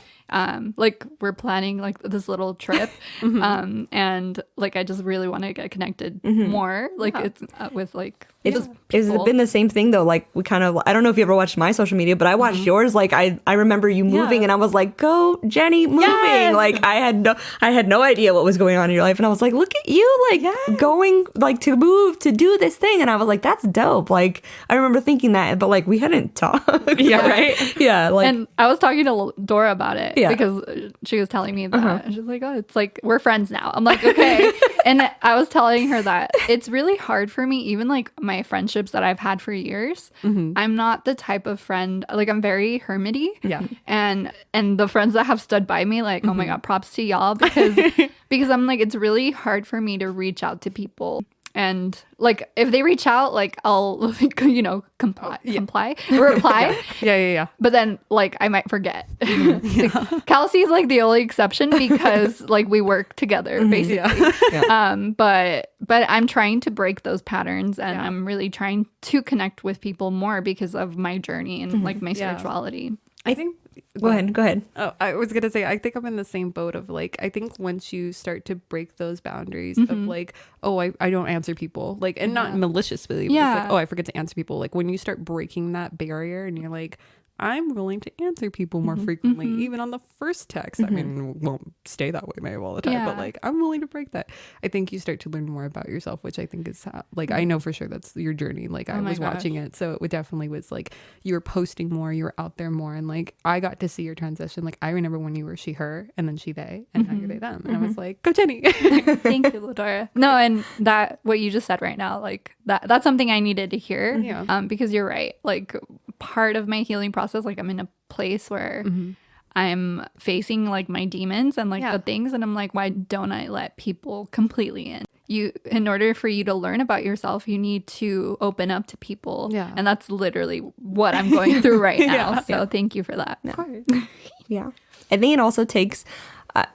Like we're planning like this little trip, and like I just really want to get connected more. Like it's with like It's been the same thing though. Like we kind of, I don't know if you ever watched my social media, but I watched yours. Like I remember you moving, and I was like, "Go, Jenny, moving!" Yes! Like I had no idea what was going on in your life, and I was like, "Look at you, like going like to move to do this thing," and I was like, "That's dope." Like I remember thinking that, but like we hadn't talked. Yeah, right. Yeah, like and I was talking to Ledora about it Yeah. because she was telling me that. And she's like, "Oh, it's like we're friends now." I'm like, "Okay." And I was telling her that it's really hard for me, even like my friendships that I've had for years. I'm not the type of friend, like I'm very hermity. Yeah. And the friends that have stood by me, like, oh my God, props to y'all, because I'm like, it's really hard for me to reach out to people. And like if they reach out, like I'll reply. Yeah. But then like I might forget. Kelsey's like the only exception because like we work together basically. But I'm trying to break those patterns, and I'm really trying to connect with people more because of my journey and like my spirituality. I think. go ahead. Oh, I was gonna say, I think I'm in the same boat of like, I think once you start to break those boundaries of like, oh, I don't answer people, like, and not maliciously, but it's like, oh, I forget to answer people. Like when you start breaking that barrier and you're like, I'm willing to answer people more frequently, even on the first text. I mean, it won't stay that way maybe all the time, but like I'm willing to break that. I think you start to learn more about yourself, which I think is like, I know for sure that's your journey. Like I was watching it, so it definitely was like you were posting more, you were out there more, and like I got to see your transition. Like I remember when you were she, her, and then she, they, and now you're they, them, and I was like, go Jenny. Thank you, Ledora. No, and that what you just said right now, like that's something I needed to hear. Yeah. Because you're right. Like part of my healing process, like I'm in a place where I'm facing like my demons and like the things, and I'm like, why don't I let people completely in? In order for you to learn about yourself, you need to open up to people. Yeah. And that's literally what I'm going through right now. So thank you for that. Of course. Yeah. I think it also takes,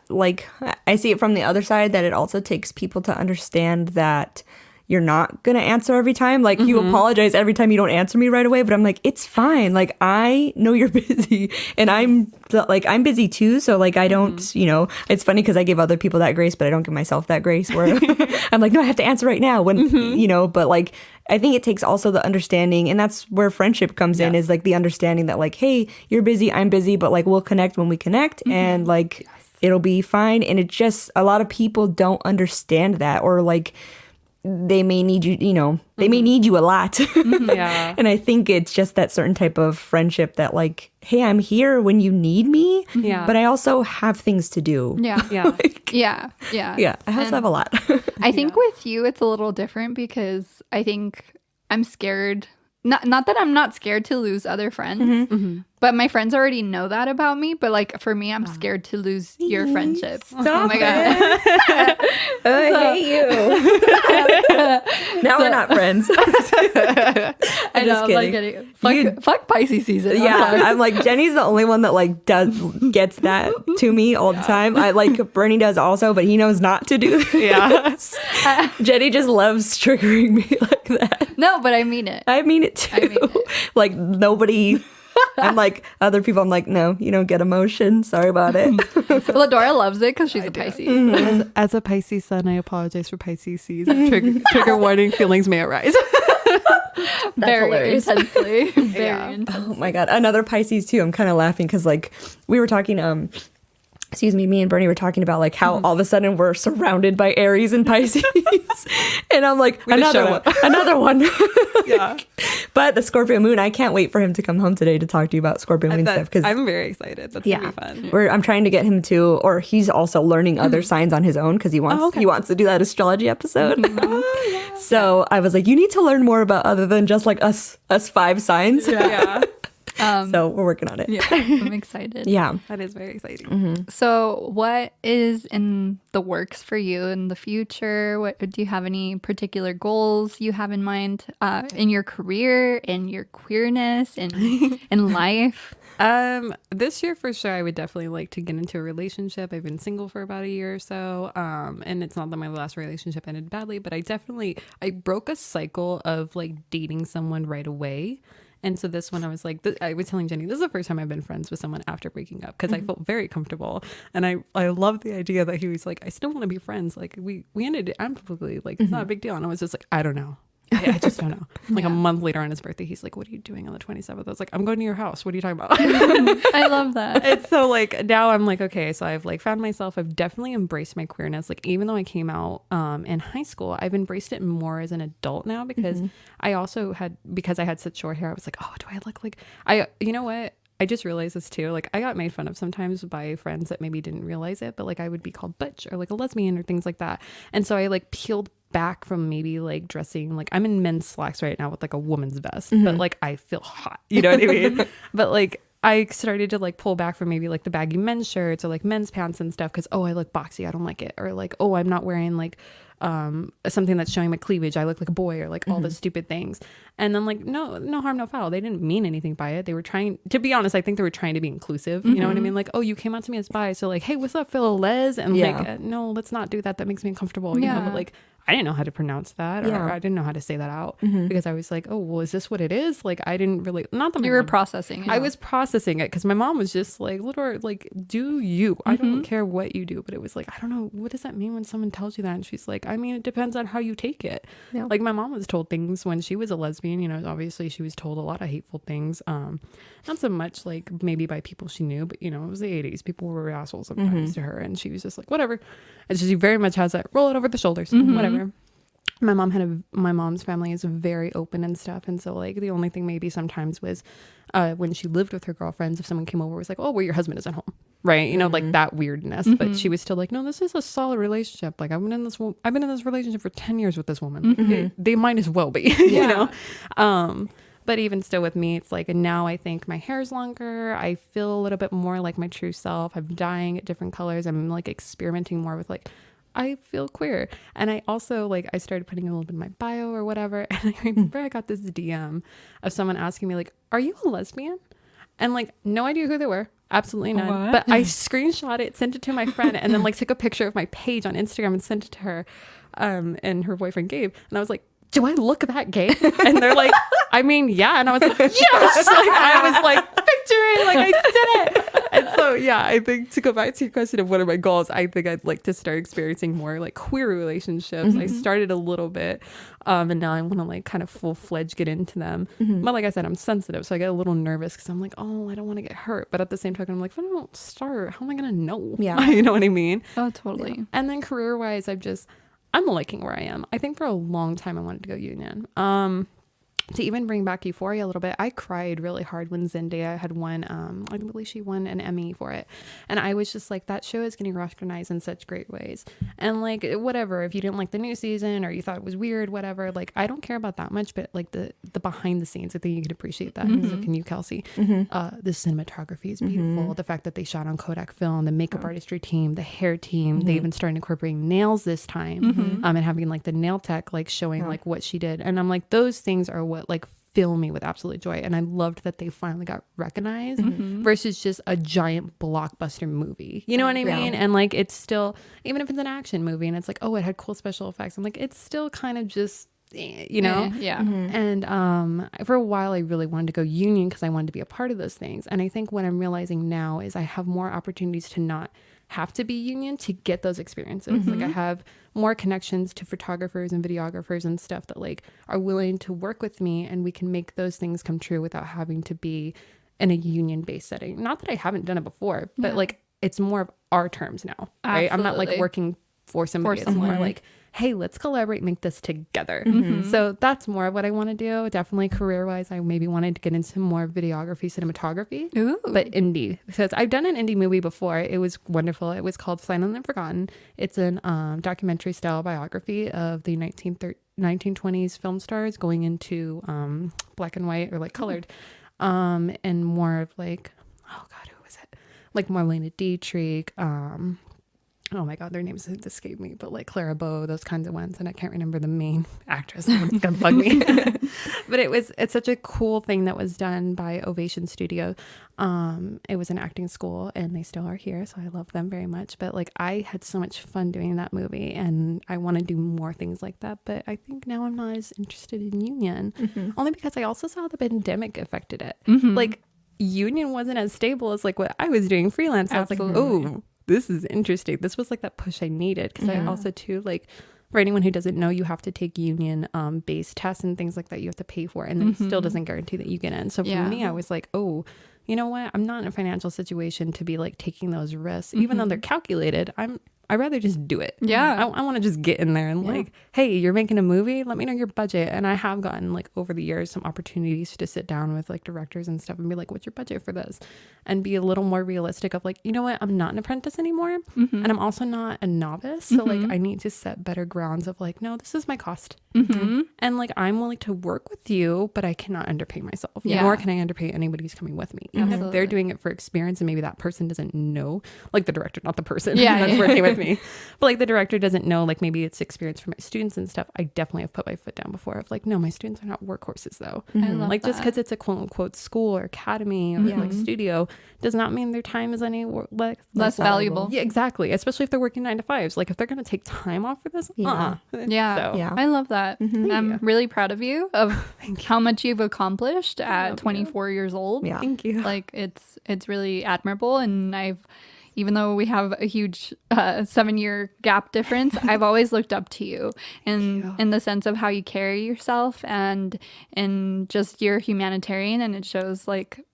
like, I see it from the other side that it also takes people to understand that you're not gonna answer every time. Like you apologize every time you don't answer me right away, but I'm like, it's fine. Like I know you're busy, and I'm busy too. So like I don't, you know, it's funny because I give other people that grace, but I don't give myself that grace where I'm like, no, I have to answer right now when you know. But like I think it takes also the understanding, and that's where friendship comes in, is like the understanding that like, hey, you're busy, I'm busy, but like we'll connect when we connect, and like it'll be fine. And it just, a lot of people don't understand that, or like they may need you, you know, they may need you a lot. Yeah. And I think it's just that certain type of friendship that like, hey, I'm here when you need me, but I also have things to do. Yeah. Yeah. Like, Yeah. I also have a lot. I think with you, it's a little different because I think I'm scared. Not that I'm not scared to lose other friends, but my friends already know that about me. But like for me, I'm scared to lose your friendship. Stop Oh my God. I hate you. Now we're not friends. I know. just I'm kidding. like, fuck Pisces season. Yeah, I'm like, Jenny's the only one that like gets that to me all the time. I like Bernie does also, but he knows not to do this. Yeah. Jenny just loves triggering me like that. No, but I mean it. I mean it too. I mean it. Like nobody. I'm like other people. I'm like, no, you don't get emotion. Sorry about it. Ledora loves it because she's a Pisces. As a Pisces sun, I apologize for Pisces season. Trigger warning, feelings may arise. Very hilarious. intensely. Very Yeah. intense. Oh my god, another Pisces too. I'm kind of laughing because like we were talking. Me and Bernie were talking about like how all of a sudden we're surrounded by Aries and Pisces, and I'm like, another one. Yeah. But the Scorpio moon, I can't wait for him to come home today to talk to you about Scorpio moon stuff, because I'm very excited. That's gonna be fun. I'm trying to get him to, or he's also learning other signs on his own because he wants to do that astrology episode. So I was like, you need to learn more about other than just like us 5 signs. Yeah. So we're working on it. Yeah, I'm excited. Yeah. That is very exciting. So, what is in the works for you in the future? What do you have any particular goals you have in mind in your career, in your queerness, in life? This year for sure, I would definitely like to get into a relationship. I've been single for about a year or so. And it's not that my last relationship ended badly, but I broke a cycle of like dating someone right away. And so this one, I was like, I was telling Jenny, this is the first time I've been friends with someone after breaking up, because I felt very comfortable. And I love the idea that he was like, I still want to be friends. Like we ended it amicably. Like it's not a big deal. And I was just like, I don't know. I just don't know. Like a month later on his birthday, he's like, what are you doing on the 27th? I was like, I'm going to your house. What are you talking about? I love that. It's so like now I'm like, okay, so I've like found myself. I've definitely embraced my queerness. Like even though I came out in high school, I've embraced it more as an adult now, because I also because I had such short hair, I was like, oh, do I look like you know what? I just realized this too. Like I got made fun of sometimes by friends that maybe didn't realize it, but like I would be called butch or like a lesbian or things like that. And so I like peeled back from maybe like dressing, like I'm in men's slacks right now with like a woman's vest, but like I feel hot, you know what I mean? But like I started to like pull back from maybe like the baggy men's shirts or like men's pants and stuff, because I look boxy, I don't like it. Or like, I'm not wearing like something that's showing my cleavage, I look like a boy, or like all the stupid things. And then like no harm, no foul. They didn't mean anything by it. They were trying, to be honest, I think they were trying to be inclusive. You know what I mean? Like, you came out to me as bi, so like, hey, what's up, Phil Les? And like, no, let's not do that. That makes me uncomfortable. You know, but like I didn't know how to pronounce that, or I didn't know how to say that out, because I was like, oh, well, is this what it is? Like, I didn't really, not that You were processing it. I was processing it, because my mom was just like, Ledora, like, do you? I don't care what you do. But it was like, I don't know, what does that mean when someone tells you that? And she's like, I mean, it depends on how you take it. Yeah. Like my mom was told things when she was a lesbian, you know, obviously she was told a lot of hateful things. Not so much like maybe by people she knew, but you know, it was the 80s. People were assholes sometimes to her, and she was just like, whatever. And she very much has that roll it over the shoulders, whatever. My mom's family is very open and stuff, and so like the only thing maybe sometimes was when she lived with her girlfriends, if someone came over, it was like, oh, well, your husband isn't home, right? You know, like that weirdness. But she was still like, no, this is a solid relationship. Like I've been in this relationship for 10 years with this woman. They might as well be, you know. But even still with me, it's like, and now I think my hair's longer. I feel a little bit more like my true self. I'm dyeing it different colors. I'm like experimenting more with like, I feel queer. And I also like, I started putting a little bit in my bio or whatever. And I remember I got this DM of someone asking me like, are you a lesbian? And like, no idea who they were. Absolutely none. What? But I screenshot it, sent it to my friend, and then like took a picture of my page on Instagram and sent it to her, and her boyfriend Gabe. And I was like, do I look that gay? And they're like, I mean, yeah. And I was like, yes. Like I was like picturing, like I did it. And so yeah, I think to go back to your question of what are my goals, I think I'd like to start experiencing more like queer relationships. I started a little bit, and now I want to like kind of full-fledged get into them. But like I said, I'm sensitive, so I get a little nervous because I'm like, oh, I don't want to get hurt. But at the same time, I'm like, if I don't start, how am I gonna know? Yeah. You know what I mean? Oh, totally. Yeah. And then career-wise, I'm liking where I am. I think for a long time I wanted to go union. To even bring back Euphoria a little bit, I cried really hard when Zendaya had won, I believe she won an Emmy for it. And I was just like, that show is getting recognized in such great ways. And like, whatever, if you didn't like the new season or you thought it was weird, whatever, like, I don't care about that much, but like the behind the scenes, I think you can appreciate that. So can you, Kelsey? The cinematography is beautiful. The fact that they shot on Kodak film, the makeup artistry team, the hair team, they even started incorporating nails this time, and having like the nail tech, like showing like what she did. And I'm like, those things are what like fill me with absolute joy. And I loved that they finally got recognized versus just a giant blockbuster movie. You know what I mean? And like, it's still, even if it's an action movie and it's like, oh, it had cool special effects, I'm like, it's still kind of just, you know? Yeah. And for a while, I really wanted to go union because I wanted to be a part of those things. And I think what I'm realizing now is I have more opportunities to not have to be union to get those experiences. Like I have more connections to photographers and videographers and stuff that like are willing to work with me, and we can make those things come true without having to be in a union based setting. Not that I haven't done it before, but like it's more of our terms now, right? I'm not like Absolutely. working for somebody. It's more like, hey, let's collaborate, make this together. So that's more of what I want to do. Definitely career wise, I maybe wanted to get into more videography, cinematography, Ooh. but indie, because I've done an indie movie before. It was wonderful. It was called Silent and Forgotten. It's an documentary style biography of the 1920s film stars going into black and white or like colored, and more of like, oh God, who was it? Like Marlene Dietrich, oh my God, their names escape me, but like Clara Bow, those kinds of ones. And I can't remember the main actress. It's gonna bug me. But it's such a cool thing that was done by Ovation Studio. It was an acting school and they still are here. So I love them very much. But like I had so much fun doing that movie and I want to do more things like that. But I think now I'm not as interested in union, only because I also saw the pandemic affected it. Like union wasn't as stable as like what I was doing freelance. I was like, oh, this is interesting. This was like that push I needed because I also too, like, for anyone who doesn't know, you have to take union based tests and things like that you have to pay for, and then it still doesn't guarantee that you get in. So for me, I was like, oh, you know what, I'm not in a financial situation to be like taking those risks, even though they're calculated. I'd rather just do it. Yeah. I want to just get in there and like, hey, you're making a movie, let me know your budget. And I have gotten like over the years some opportunities to sit down with like directors and stuff and be like, what's your budget for this? And be a little more realistic of like, you know what, I'm not an apprentice anymore, and I'm also not a novice, so like I need to set better grounds of like, no, this is my cost, and like I'm willing to work with you, but I cannot underpay myself, nor can I underpay anybody who's coming with me. Even if they're doing it for experience and maybe that person doesn't know, like the director, not the person that's working with me, but like the director doesn't know, like maybe it's experience for my students and stuff. I definitely have put my foot down before of like, no, my students are not workhorses though. Like just because it's a quote unquote school or academy or like studio does not mean their time is any Less valuable. Yeah, exactly. Especially if they're working 9 to 5s. Like if they're going to take time off for this, Yeah. So, I love that. I'm really proud of you of how much you've accomplished at 24 years old. Yeah. Thank you. Like it's really admirable, and even though we have a huge 7-year gap difference, I've always looked up to you in the sense of how you carry yourself and in just your humanitarian, and it shows like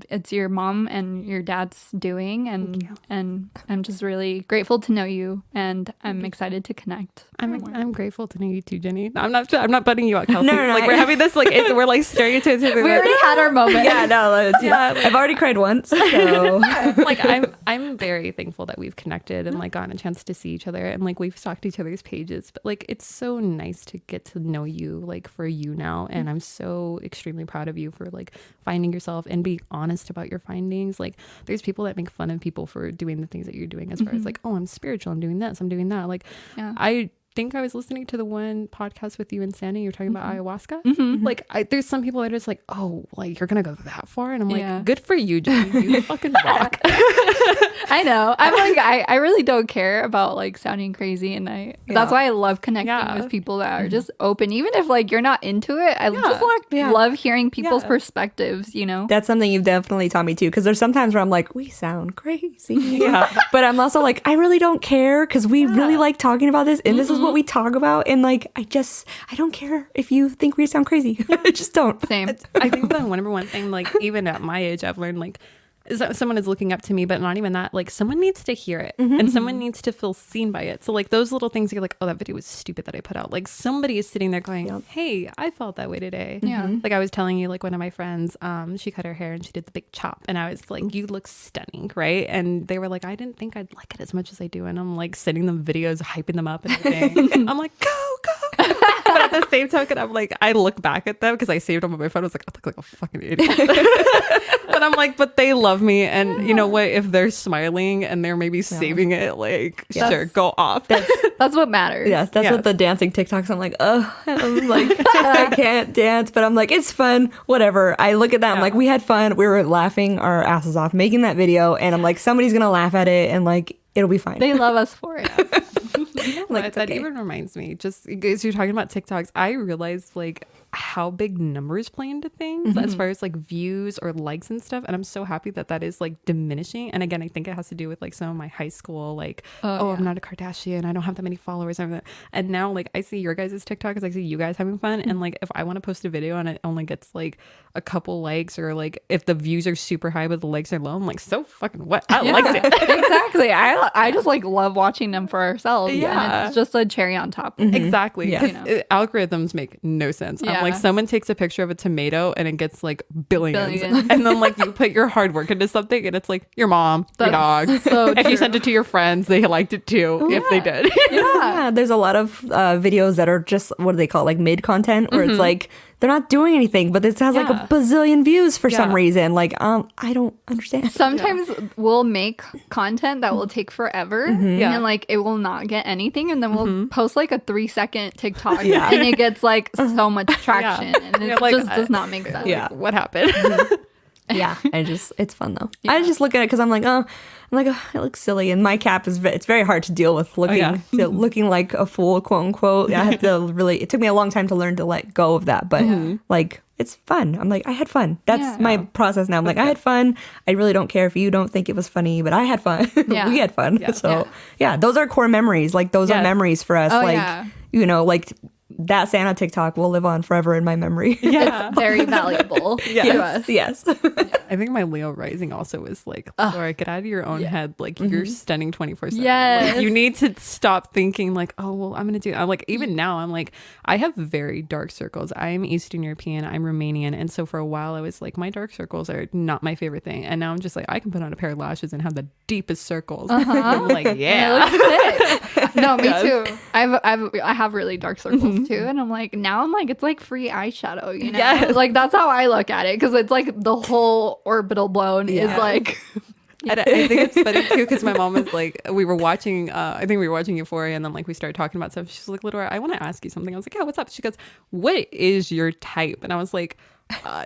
it's your mom and your dad's doing, and I'm just really grateful to know you, and I'm excited to connect. I'm grateful to know you too, Jenny. I'm not butting you out, Kelsey. No, like we're having this like we're like staring at each other. We already had our moment. Yeah, no, I've already cried once, so like I'm very thankful that we've connected and like gotten a chance to see each other, and like we've stalked each other's pages, but like it's so nice to get to know you like for you now, and I'm so extremely proud of you for like finding yourself and being honest about your findings. Like there's people that make fun of people for doing the things that you're doing as far as like, oh, I'm spiritual, I'm doing this, I'm doing that. Like think I was listening to the one podcast with you and Sandy. You're talking about ayahuasca. Like, there's some people that are just like, oh, like you're gonna go that far, and I'm like, good for you, Jenny. You fucking rock. I know. I'm like, I really don't care about like sounding crazy, and that's why I love connecting with people that are just open, even if like you're not into it. I just like love hearing people's perspectives. You know, that's something you've definitely taught me too. Because there's sometimes where I'm like, we sound crazy, but I'm also like, I really don't care because we really like talking about this, and this is what we talk about, and like, I don't care if you think we sound crazy. I just don't. Same. I think the number one thing, like even at my age, I've learned like someone is looking up to me, but not even that, like someone needs to hear it and someone needs to feel seen by it. So like those little things, you're like, oh, that video was stupid that I put out. Like somebody is sitting there going, hey, I felt that way today. Like I was telling you, like one of my friends, she cut her hair and she did the big chop, and I was like, you look stunning, right? And they were like, I didn't think I'd like it as much as I do. And I'm like sending them videos, hyping them up and everything. I'm like, go. But at the same token, I'm like, I look back at them because I saved them on my phone. I was like, I look like a fucking idiot. But I'm like, but they love me, and you know what? If they're smiling and they're maybe saving it, like, sure, go off. That's what matters. Yeah, that's what the dancing TikToks. I'm like, I'm like, I can't dance, but I'm like, it's fun, whatever. I look at that, I'm like, we had fun. We were laughing our asses off making that video, and I'm like, somebody's gonna laugh at it, and like, it'll be fine. They love us for it. Like that even reminds me, just because you're talking about TikToks, I realized like how big numbers play into things as far as like views or likes and stuff, and I'm so happy that is like diminishing. And again, I think it has to do with like some of my high school, like I'm not a Kardashian, I don't have that many followers, and now like I see your guys' TikToks, I see you guys having fun, and like if I want to post a video and it only gets like a couple likes, or like if the views are super high but the likes are low, I'm like, so fucking what? I liked it. Exactly. I just like love watching them for ourselves. And it's just a cherry on top. Exactly. Yeah. Algorithms make no sense. Yeah. I'm like, someone takes a picture of a tomato and it gets like billions. And then like you put your hard work into something and it's like your mom, your dog. So if you sent it to your friends, they liked it too. If they did. Yeah, there's a lot of videos that are just, what do they call it, like mid content, where it's like they're not doing anything, but it has like a bazillion views for some reason. Like, I don't understand. Sometimes we'll make content that will take forever, and like it will not get anything, and then we'll post like a 3-second TikTok, and it gets like so much traction, and it like, just does not make sense. Yeah. What happened? Yeah, it's fun though. I just look at it because I'm like, it looks silly, and my cap it's very hard to deal with looking like a fool, quote unquote. I have to really. It took me a long time to learn to let go of that, but like it's fun. I'm like, I had fun. That's my process now. I'm like, I had fun. I really don't care if you don't think it was funny, but I had fun. We had fun. Yeah. So those are core memories. Like those are memories for us. You know, like. That Santa TikTok will live on forever in my memory. It's very valuable to us. Yes. I think my Leo rising also is like, Laura, get out of your own head. Like you're stunning 24/7. Yes. Like, you need to stop thinking like, oh, well, I'm going to do, I'm like, even now I'm like, I have very dark circles. I'm Eastern European, I'm Romanian. And so for a while I was like, my dark circles are not my favorite thing. And now I'm just like, I can put on a pair of lashes and have the deepest circles. I'm like, yeah. No, me too. I have really dark circles too, and I'm like, it's like free eyeshadow, you know? Yes. Like that's how I look at it, because it's like the whole orbital bone is like. And I think it's funny too, because my mom was like, we were watching, I think we were watching Euphoria, and then like we started talking about stuff. She's like, Ledora, I want to ask you something. I was like, yeah, what's up? She goes, what is your type? And I was like,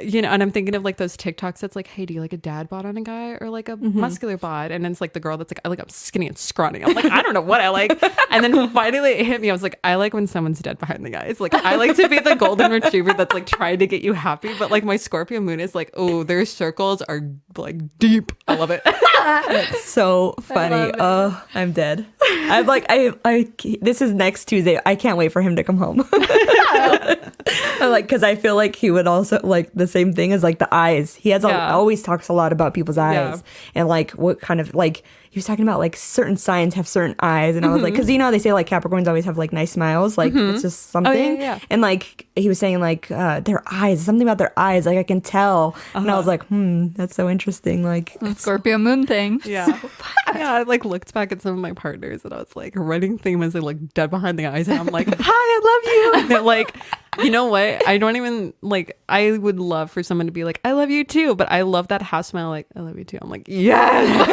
you know, and I'm thinking of like those TikToks that's like, hey, do you like a dad bod on a guy or like a muscular bod? And then it's like the girl that's like, I like, I'm skinny and scrawny. I'm like, I don't know what I like. And then finally it hit me. I was like, I like when someone's dead behind the eyes. Like I like to be the golden retriever that's like trying to get you happy. But like my Scorpio moon is like, oh, their circles are like deep. I love it. That's so funny. Oh, I'm dead. I'm like, I this is next Tuesday. I can't wait for him to come home. I'm like, because I feel like he would also like the same thing as like the eyes. He has always talks a lot about people's eyes and like what kind of like he was talking about like certain signs have certain eyes, and I was like, because you know they say like Capricorns always have like nice smiles, like it's just something. And like he was saying like their eyes, something about their eyes, like I can tell, and I was like, that's so interesting. Like Scorpio moon thing. Yeah. I like looked back at some of my partners and I was like, running theme is like dead behind the eyes, and I'm like, hi, I love you. And they're like, You know what? I don't even like, I would love for someone to be like, I love you too. But I love that half smile, like, I love you too. I'm like, yes.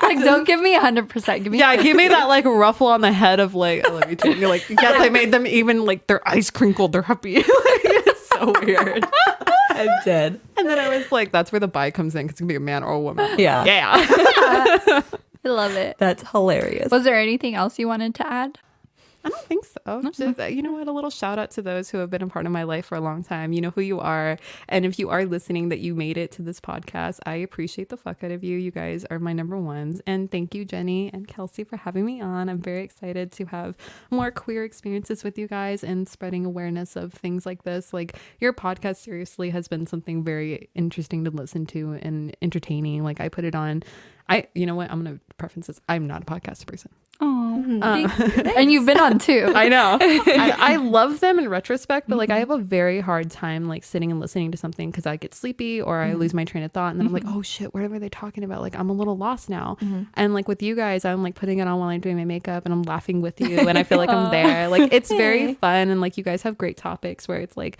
Like, don't give me 100%. Give me Give me that like ruffle on the head of like, I love you too. And you're like, yes, I made them even like their eyes crinkled. They're happy. Like, it's so weird. I'm dead. And then I was like, that's where the bi comes in. 'Cause it's going to be a man or a woman. Yeah. Yeah. I love it. That's hilarious. Was there anything else you wanted to add? I don't think so. Just, you know what? A little shout out to those who have been a part of my life for a long time. You know who you are. And if you are listening that you made it to this podcast, I appreciate the fuck out of you. You guys are my number ones. And thank you, Jenny and Kelsey, for having me on. I'm very excited to have more queer experiences with you guys and spreading awareness of things like this. Like, your podcast seriously has been something very interesting to listen to and entertaining. Like, I put it on. You know what? I'm going to preference this. I'm not a podcast person. And you've been on too. I know. I love them in retrospect, but like I have a very hard time like sitting and listening to something because I get sleepy or I lose my train of thought, and then I'm like, oh shit, what were they talking about? Like, I'm a little lost now. And like with you guys, I'm like putting it on while I'm doing my makeup and I'm laughing with you and I feel like I'm there. Like, it's very fun, and like you guys have great topics where it's like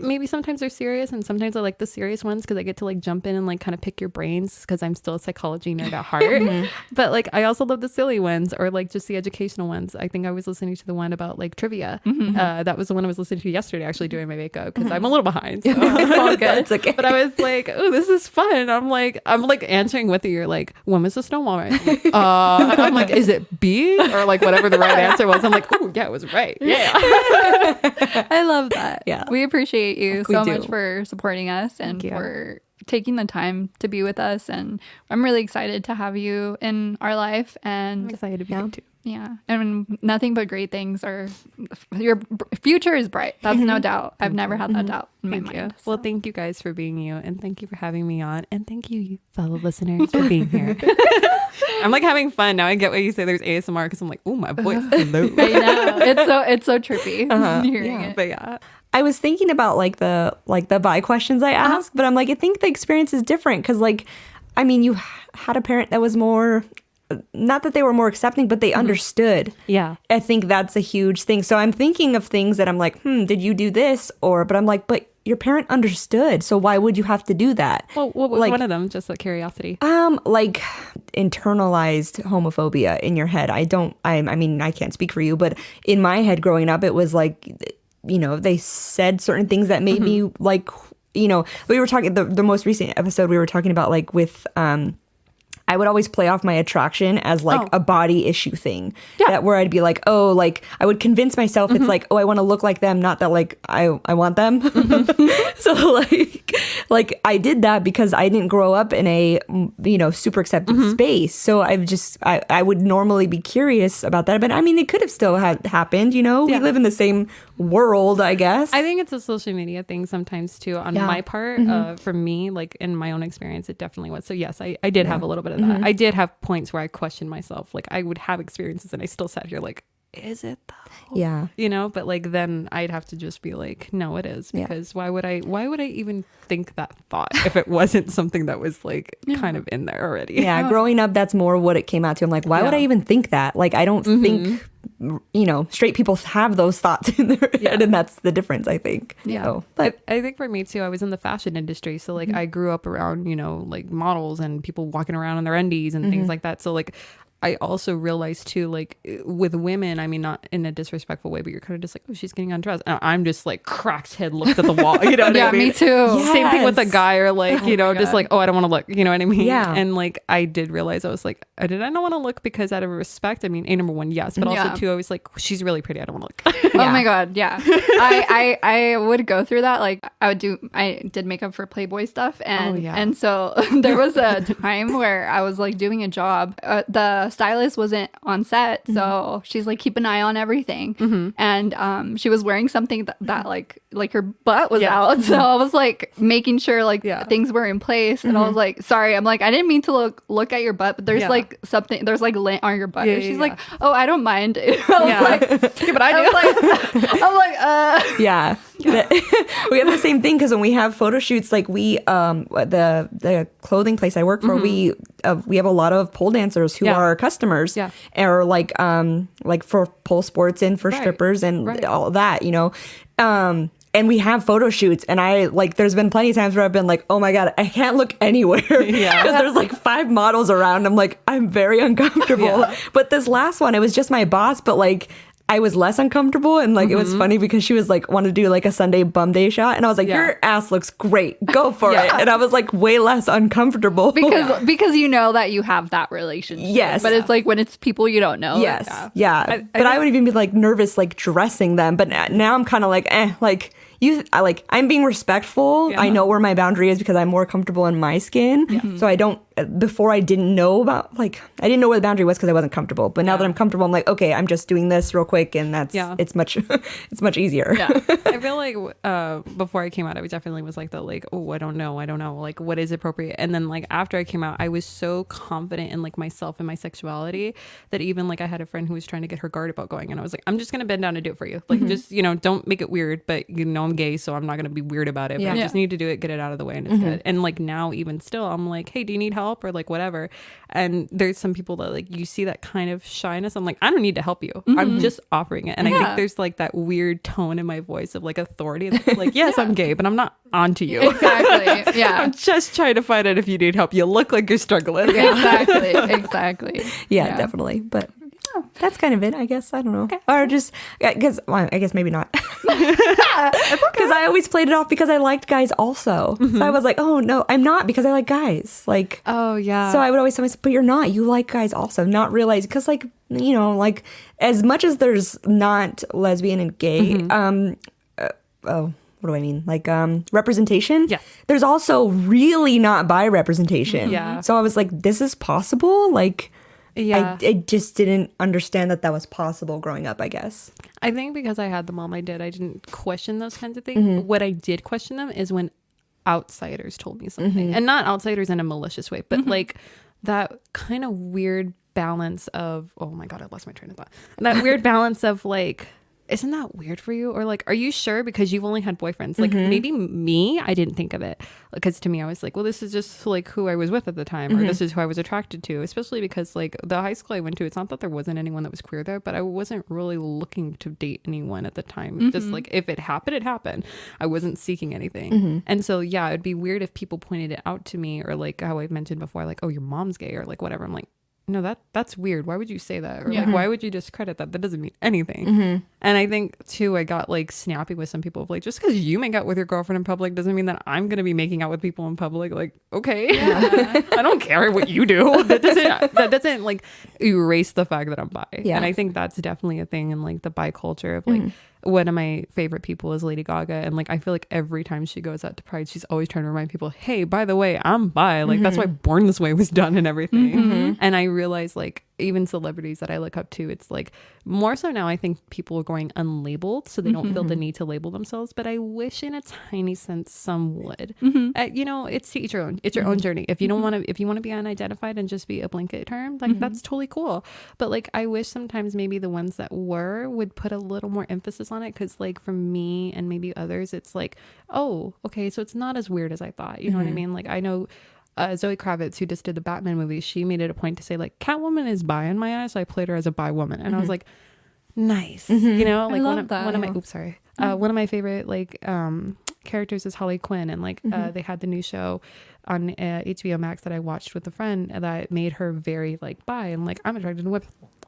maybe sometimes they're serious and sometimes I like the serious ones because I get to like jump in and like kind of pick your brains because I'm still a psychology nerd at heart. But like I also love the silly ones or like just the educational ones. I think I was listening to the one about like trivia. That was the one I was listening to yesterday, actually doing my makeup because I'm a little behind. So. It's all good. It's okay. But I was like, oh, this is fun. I'm like answering with you. You're like, when was the snowball right? I'm like, is it B or like whatever the right answer was? I'm like, oh yeah, it was right. Yeah. I love that. Yeah. We appreciate you We so do. much for supporting us and you. for taking the time to be with us. And I'm really excited to have you in our life. I'm And excited to be here too. yeah, and nothing but great things are. Your future is bright. That's no doubt. I've never had that doubt in my Thank you. mind. Well, thank you guys for being you, and thank you for having me on, and thank you, fellow listeners, for being here. I'm like having fun now. I get what you say. There's ASMR because I'm like, oh, my voice. Hello. I know it's so trippy hearing it. But yeah. I was thinking about like the bi questions I asked, but I'm like, I think the experience is different because like, I mean, you had a parent that was more, not that they were more accepting, but they understood. Yeah. I think that's a huge thing. So I'm thinking of things that I'm like, did you do this? But I'm like, but your parent understood. So why would you have to do that? Well, what was like, one of them? Just like curiosity. Like internalized homophobia in your head. I mean, I can't speak for you, but in my head growing up, it was like, you know, they said certain things that made me like, you know, we were talking, the most recent episode we were talking about like with, I would always play off my attraction as like a body issue thing. Yeah. That where I'd be like, oh, like I would convince myself it's like, oh, I want to look like them, not that like I want them. So like I did that because I didn't grow up in a, you know, super accepted space. So I would normally be curious about that. But I mean, it could have still happened, you know, we live in the same world, I guess. I think it's a social media thing sometimes too on my part. For me, like in my own experience, it definitely was. So yes, I did have a little bit of that. I did have points where I questioned myself. Like I would have experiences and I still sat here like, is it though? Yeah. You know, but like then I'd have to just be like, no, it is, because why would I even think that thought if it wasn't something that was like kind of in there already? Yeah, growing up, that's more what it came out to. I'm like, why would I even think that? Like, I don't think, you know, straight people have those thoughts in their head, and that's the difference, I think. Yeah. So, but I think for me too, I was in the fashion industry. So like I grew up around, you know, like models and people walking around in their undies and things like that. So like I also realized too, like with women, I mean, not in a disrespectful way, but you're kind of just like, oh, she's getting undressed. And I'm just like cracked head, looked at the wall. You know what I mean? Me too. Yeah. Same thing with a guy, or like, you know, just God. like, oh, I don't want to look. You know what I mean? Yeah. And like, I did realize I was like, did I not want to look because out of respect? I mean, number one, yes. But also two, I was like, she's really pretty. I don't want to look. Oh my God. Yeah. I would go through that. Like I did makeup for Playboy stuff. And so there was a time where I was like doing a job. The stylist wasn't on set. So she's like, keep an eye on everything. And she was wearing something that like her butt was out. So I was like making sure like things were in place. And I was like, sorry. I'm like, I didn't mean to look at your butt, but there's like something, there's like lint on your butt. And she's like, oh, I don't mind. I was like, yeah, but I do. I'm like, yeah. We have the same thing because when we have photo shoots, like we the clothing place I work for, we we have a lot of pole dancers who are customers, or like for pole sports and for strippers and all that, and we have photo shoots, and I like, there's been plenty of times where I've been like, oh my God, I can't look anywhere because there's like 5 models around. I'm like, I'm very uncomfortable. But this last one, it was just my boss, but like, I was less uncomfortable, and like it was funny because she was like, want to do like a Sunday bum day shot, and I was like, your ass looks great, go for it. And I was like way less uncomfortable because you know that you have that relationship. Yes, but it's like when it's people you don't know. Yes, but I would even be like nervous like dressing them. But now I'm kind of like, like. I'm being respectful. I know where my boundary is because I'm more comfortable in my skin. So I don't, before I didn't know about, like, I didn't know where the boundary was because I wasn't comfortable. But now that I'm comfortable, I'm like, okay, I'm just doing this real quick, and it's much easier. I feel like before I came out, I definitely was like oh, I don't know, like what is appropriate. And then like after I came out, I was so confident in like myself and my sexuality that even like I had a friend who was trying to get her guard about going, and I was like, I'm just gonna bend down and do it for you. Like just don't make it weird, but I'm gay, so I'm not going to be weird about it, but I just need to do it, get it out of the way, and it's good. And like now even still, I'm like, hey, do you need help, or like whatever. And there's some people that like, you see that kind of shyness, I'm like, I don't need to help you, I'm just offering it. And I think there's like that weird tone in my voice of like authority that's like, yes, I'm gay, but I'm not onto you. Exactly. I'm just trying to find out if you need help. You look like you're struggling. Exactly. Yeah, definitely. But that's kind of it, I guess. I don't know. Or just because, well, I guess maybe not. Because I always played it off because I liked guys also. So I was like, oh no, I'm not, because I like guys. Like, oh yeah. So I would always tell myself, but you're not. You like guys also. Not realize, because like, like as much as there's not lesbian and gay, what do I mean? Like representation. Yes. There's also really not bi representation. Yeah. So I was like, this is possible. Like. Yeah. I just didn't understand that was possible growing up, I guess. I think because I had the mom I didn't question those kinds of things. What I did question them is when outsiders told me something. And not outsiders in a malicious way, but like that kind of weird balance of, oh my God, I lost my train of thought. That weird balance of like, isn't that weird for you? Or like, are you sure? Because you've only had boyfriends. Like maybe me, I didn't think of it. Because to me, I was like, well, this is just like who I was with at the time. Or this is who I was attracted to. Especially because like the high school I went to, it's not that there wasn't anyone that was queer there, but I wasn't really looking to date anyone at the time. Just like, if it happened, it happened. I wasn't seeking anything. And so, yeah, it'd be weird if people pointed it out to me, or like how I mentioned before, like, oh, your mom's gay, or like whatever. I'm like, no, that's weird. Why would you say that? Or like, why would you discredit that? That doesn't mean anything. And I think too, I got like snappy with some people of like, just because you make out with your girlfriend in public doesn't mean that I'm gonna be making out with people in public. Like, okay, I don't care what you do. That doesn't like erase the fact that I'm bi. And I think that's definitely a thing in like the bi culture of like. One of my favorite people is Lady Gaga, and like I feel like every time she goes out to Pride, she's always trying to remind people, hey, by the way, I'm bi. Like that's why Born This Way was done and everything. And I realize like even celebrities that I look up to, it's like more so now I think people are going unlabeled, so they don't feel the need to label themselves. But I wish in a tiny sense some would. It's to each your own. It's your own journey. If you don't want to, if you want to be unidentified and just be a blanket term, like that's totally cool. But like I wish sometimes maybe the ones that would put a little more emphasis on it, because like for me and maybe others, it's like, oh, okay, so it's not as weird as I thought. You know what I mean? Like I know Zoe Kravitz, who just did the Batman movies, she made it a point to say like Catwoman is bi in my eyes, so I played her as a bi woman, and I was like, nice. You know, like one of my favorite like characters is Harley Quinn, and like they had the new show on HBO Max that I watched with a friend that made her very like bi, and like I'm attracted to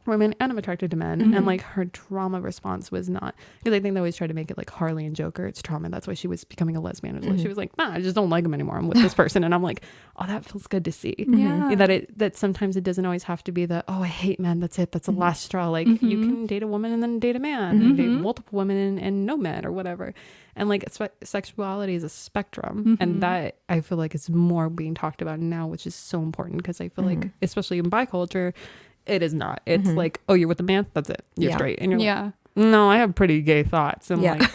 women and I'm attracted to men, and like her trauma response was not, because I think they always try to make it like Harley and Joker, it's trauma, that's why she was becoming a lesbian. She was like, nah, I just don't like him anymore, I'm with this person. And I'm like, oh, that feels good to see. That sometimes it doesn't always have to be the, oh, I hate men, that's it, that's the last straw. Like you can date a woman and then date a man, and date multiple women and no men or whatever. And like sexuality is a spectrum, and that I feel like is more being talked about now, which is so important, because I feel like especially in bi culture, it is not. It's like, oh, you're with a man, that's it, you're straight. And you're like, no, I have pretty gay thoughts. And like,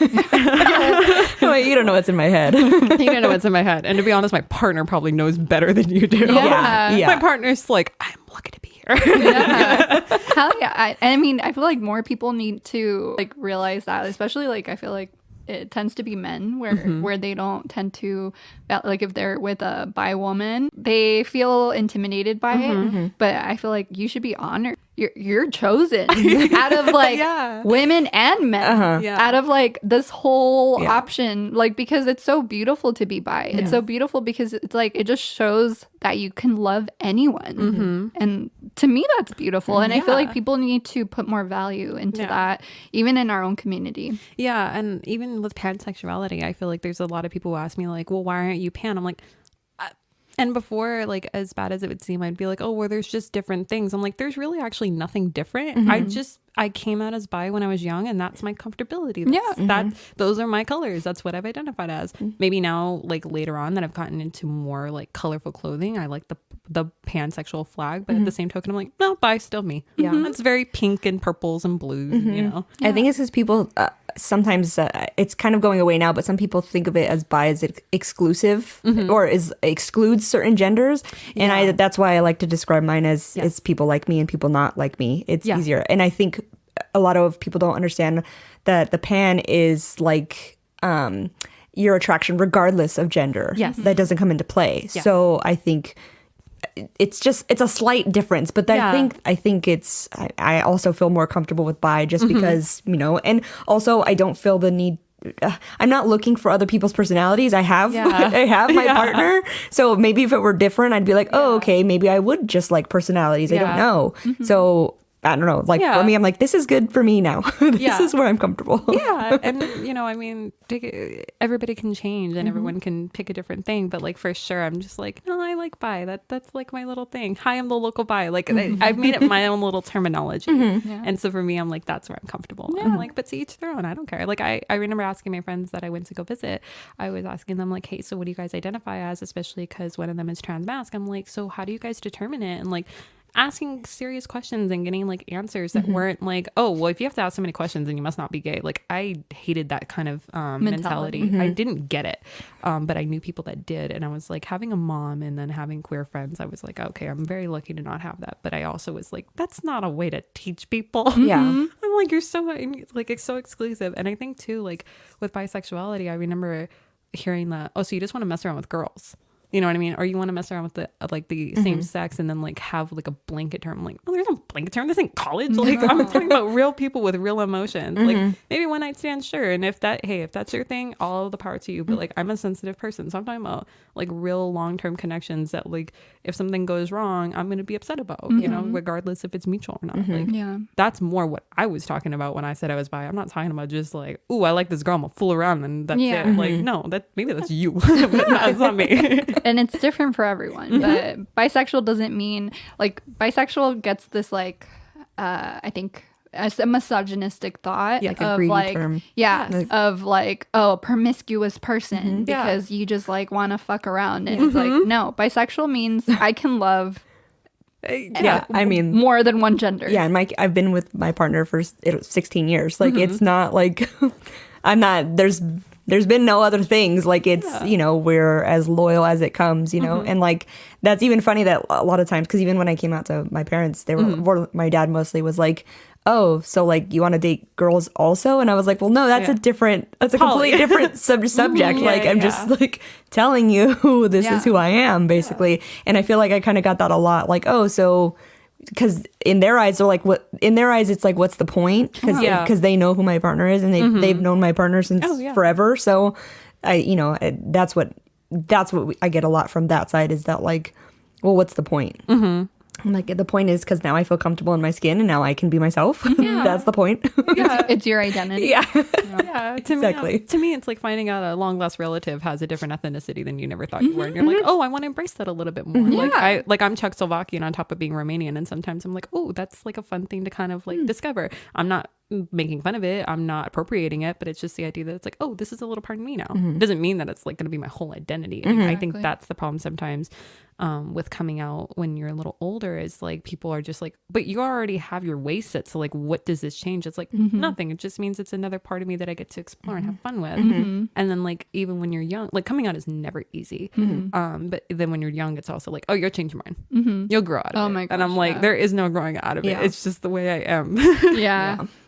wait, you don't know what's in my head. You don't know what's in my head. And to be honest, my partner probably knows better than you do. My partner's like, I'm lucky to be here. Hell yeah. I mean, I feel like more people need to like realize that, especially like I feel like it tends to be men where they don't tend to, like if they're with a bi woman, they feel intimidated by it. But I feel like you should be honored. You're chosen out of like women and men, out of like this whole option, like because it's so beautiful to be bi. It's so beautiful because it's like it just shows that you can love anyone, and to me that's beautiful. And I feel like people need to put more value into that, even in our own community. Yeah, and even with pansexuality, I feel like there's a lot of people who ask me like, well, why aren't you pan? I'm like, and before, like, as bad as it would seem, I'd be like, oh, well, there's just different things. I'm like, there's really actually nothing different. I came out as bi when I was young, and that's my comfortability. Those are my colors. That's what I've identified as. Maybe now, like later on, that I've gotten into more like colorful clothing, I like the pansexual flag. But at the same token, I'm like, no, bi still me. Yeah, it's very pink and purples and blues. You know, I think it's because people sometimes it's kind of going away now, but some people think of it as bi as exclusive or excludes certain genders, and that's why I like to describe mine as people like me and people not like me. It's easier, and I think a lot of people don't understand that the pan is like your attraction regardless of gender. That doesn't come into play. So I think it's a slight difference, but I think it's I also feel more comfortable with bi just because, you know, and also I don't feel the need. I'm not looking for other people's personalities. I have my partner, so maybe if it were different, I'd be like, oh, okay, maybe I would just like personalities. I don't know. So I don't know. Like for me, I'm like, this is good for me now. This is where I'm comfortable. And you know, I mean, everybody can change and everyone can pick a different thing. But like for sure, I'm just like, no, I like bi. That's like my little thing. Hi, I'm the local bi. Like I've made it my own little terminology. And so for me, I'm like, that's where I'm comfortable. I'm like, but to each their own. I don't care. Like I remember asking my friends that I went to go visit. I was asking them like, hey, so what do you guys identify as? Especially because one of them is trans masc. I'm like, so how do you guys determine it? And like asking serious questions and getting like answers that weren't like, oh, well, if you have to ask so many questions then you must not be gay. Like I hated that kind of mentality. I didn't get it, but I knew people that did, and I was like, having a mom and then having queer friends, I was like, okay, I'm very lucky to not have that. But I also was like, that's not a way to teach people. I'm like, you're so like, it's so exclusive. And I think too, like with bisexuality, I remember hearing that, oh, so you just want to mess around with girls. You know what I mean? Or you want to mess around with the like the same sex and then like have like a blanket term. Like, oh, there's no blanket term. This ain't college. Like I'm talking about real people with real emotions. Like maybe one night stand, sure. And if that's your thing, all of the power to you. But like I'm a sensitive person, so I'm talking about like real long-term connections that like if something goes wrong, I'm gonna be upset about. You know, regardless if it's mutual or not. Like that's more what I was talking about when I said I was bi. I'm not talking about just like, oh, I like this girl, I'm gonna fool around and that's it. Like no, maybe that's you, but that's not me. And it's different for everyone, but bisexual doesn't mean like bisexual gets this like I think as a misogynistic thought like of a greedy like term. Of like, oh, promiscuous person because you just like want to fuck around, and it's like, no, bisexual means I can love I mean more than one gender. And I've been with my partner for 16 years. Like it's not like I'm not there's been no other things. Like it's you know, we're as loyal as it comes, you know. And like that's even funny that a lot of times, because even when I came out to my parents, they were my dad mostly was like, oh, so like you want to date girls also? And I was like, well, no, that's a completely different subject. Like I'm just like telling you this is who I am basically. And I feel like I kind of got that a lot, like, oh, so because in their eyes they're like, what in their eyes it's like, what's the point? Because they know who my partner is, and they've known my partner since forever. So I, you know, that's what I get a lot from that side, is that like, well, what's the point? Like the point is because now I feel comfortable in my skin and now I can be myself. That's the point. It's your identity. To me it's like finding out a long lost relative has a different ethnicity than you never thought you were, and you're like, oh, I want to embrace that a little bit more. Like I'm Czechoslovakian on top of being Romanian, and sometimes I'm like, oh, that's like a fun thing to kind of like discover. I'm not making fun of it, I'm not appropriating it, but it's just the idea that it's like, oh, this is a little part of me now. It doesn't mean that it's like going to be my whole identity. And I think that's the problem sometimes. with coming out when you're a little older is like people are just like, but you already have your waist set, so like what does this change? It's like nothing. It just means it's another part of me that I get to explore and have fun with. And then like even when you're young, like coming out is never easy. But then when you're young, it's also like, oh, you'll change your mind. You'll grow out of it. My gosh, and I'm like, there is no growing out of it. It's just the way I am.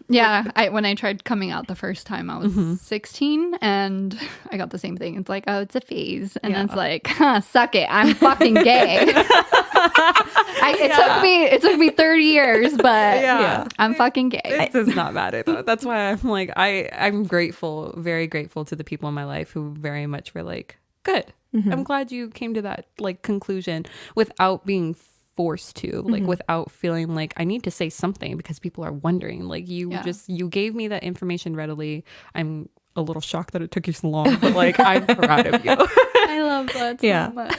Yeah, when I tried coming out the first time, I was 16, and I got the same thing. It's like, oh, it's a phase, and then it's like, suck it, I'm fucking gay. It took me 30 years, but I'm fucking gay. It does not matter though. That's why I'm like, I'm grateful, very grateful to the people in my life who very much were like, good. I'm glad you came to that like conclusion without being forced to, like without feeling like I need to say something because people are wondering. Like you gave me that information readily. I'm a little shocked that it took you so long, but like I'm proud of you. I love that so much.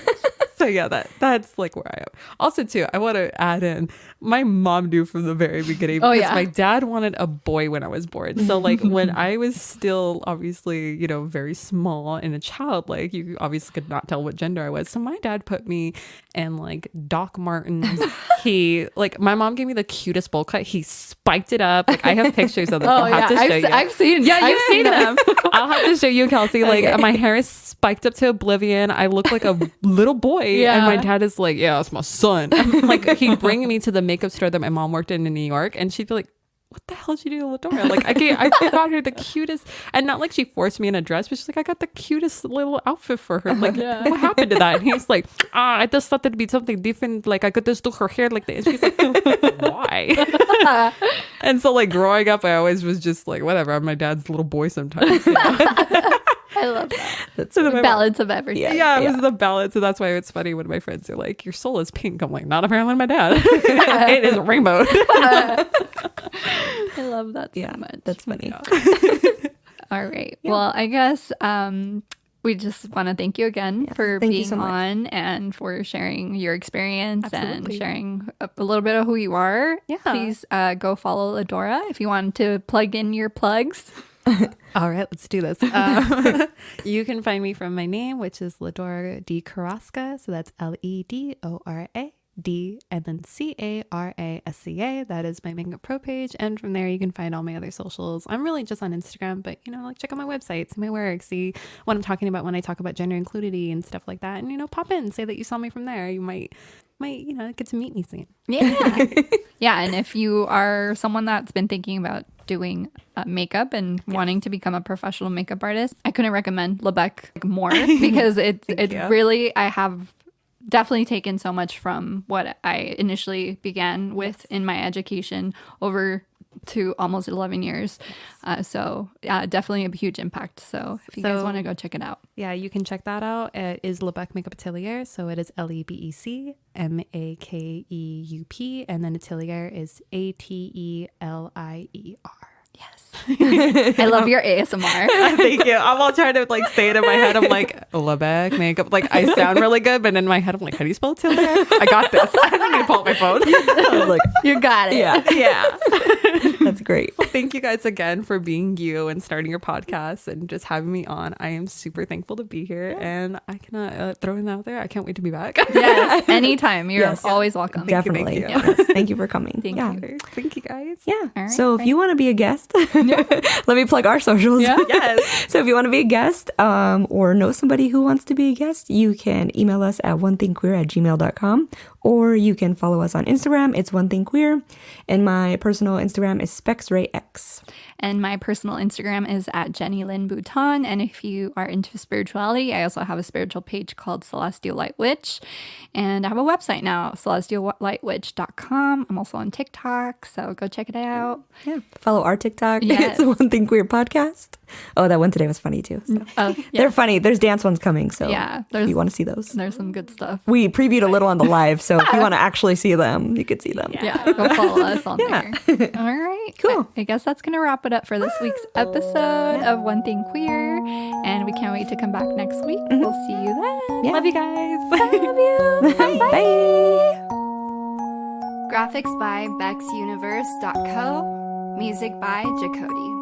So yeah, that's like where I am. Also too, I want to add in, my mom knew from the very beginning because my dad wanted a boy when I was born. So like when I was still obviously, you know, very small and a child, like you obviously could not tell what gender I was. So my dad put me in like Doc Martens. My mom gave me the cutest bowl cut. He spiked it up. Like I have pictures of them. I'll have to show you. I've seen. Yeah, you've seen them. I'll have to show you, Kelsey. Like my hair is spiked up to oblivion. I look like a little boy. And my dad is like, yeah, that's my son. Like he'd bring me to the makeup store that my mom worked in New York, and she'd be like, what the hell did you do to Ledora? Like I got her the cutest, and not like she forced me in a dress, but she's like, I got the cutest little outfit for her. Like what happened to that? And he's like, I just thought it'd be something different. Like I could just do her hair like that. And she's like, why? And so like growing up, I always was just like, whatever, I'm my dad's little boy sometimes. You know? I love that. That's the balance of everything. Yeah, it was the balance. And that's why it's funny when my friends are like, your soul is pink. I'm like, not apparently my dad. It is rainbow. I love that so much. That's funny. All right. Yeah. Well, I guess we just want to thank you again for being on and for sharing your experience and sharing a little bit of who you are. Yeah. Please go follow Ledora if you want to plug in your plugs. All right, let's do this. You can find me from my name, which is Ledora Carasca. So that's Ledora D and then Carasca. That is my Makeup Pro page, and from there you can find all my other socials. I'm really just on Instagram, but you know, like check out my website, see my work, see what I'm talking about when I talk about gender inclusivity and stuff like that, and you know, pop in, say that you saw me from there. You might you know, get to meet me soon. Yeah. And if you are someone that's been thinking about doing makeup and wanting to become a professional makeup artist, I couldn't recommend Lebec more because it really, I have definitely taken so much from what I initially began with in my education over to almost 11 years. So definitely a huge impact. So if you guys want to go check it out. Yeah, you can check that out. It is Lebec Makeup Atelier. So it is Lebec Makeup, and then Atelier is Atelier. Yes. I love your ASMR. Thank you. I'm all trying to like say it in my head. I'm like, Lebec Makeup. Like I sound really good, but in my head I'm like, how do you spell Atelier? I got this. I don't need to pull out my phone. I was like, you got it. Yeah. That's great. Well, thank you guys again for being you and starting your podcast and just having me on. I am super thankful to be here, and I cannot throw it out there. I can't wait to be back. Yes, anytime. You're always welcome. Definitely. Thank you. Yes. Thank you for coming. Thank you. Thank you guys. Yeah. Right, so if you want to be a guest, let me plug our socials. Yeah. Yes. So if you want to be a guest or know somebody who wants to be a guest, you can email us at onethingqueer@gmail.com, or you can follow us on Instagram. It's onethingqueer, and my personal Instagram is SpexRayX. And my personal Instagram is at Jenny Lynn Bouton. And if you are into spirituality, I also have a spiritual page called Celestial Light Witch. And I have a website now, celestiallightwitch.com. I'm also on TikTok, so go check it out. Yeah. Follow our TikTok. Yes. It's the One Thing Queer podcast. Oh, that one today was funny too. So. They're funny. There's dance ones coming. So if you want to see those. There's some good stuff. We previewed a little on the live. So if you want to actually see them, you could see them. Yeah, go follow us on there. All right. Cool. I guess that's going to wrap it up for this week's episode of One Thing Queer. And we can't wait to come back next week. We'll see you then. Yeah. Love you guys. Love you. Bye. Graphics by BexUniverse.co. Music by Jacody.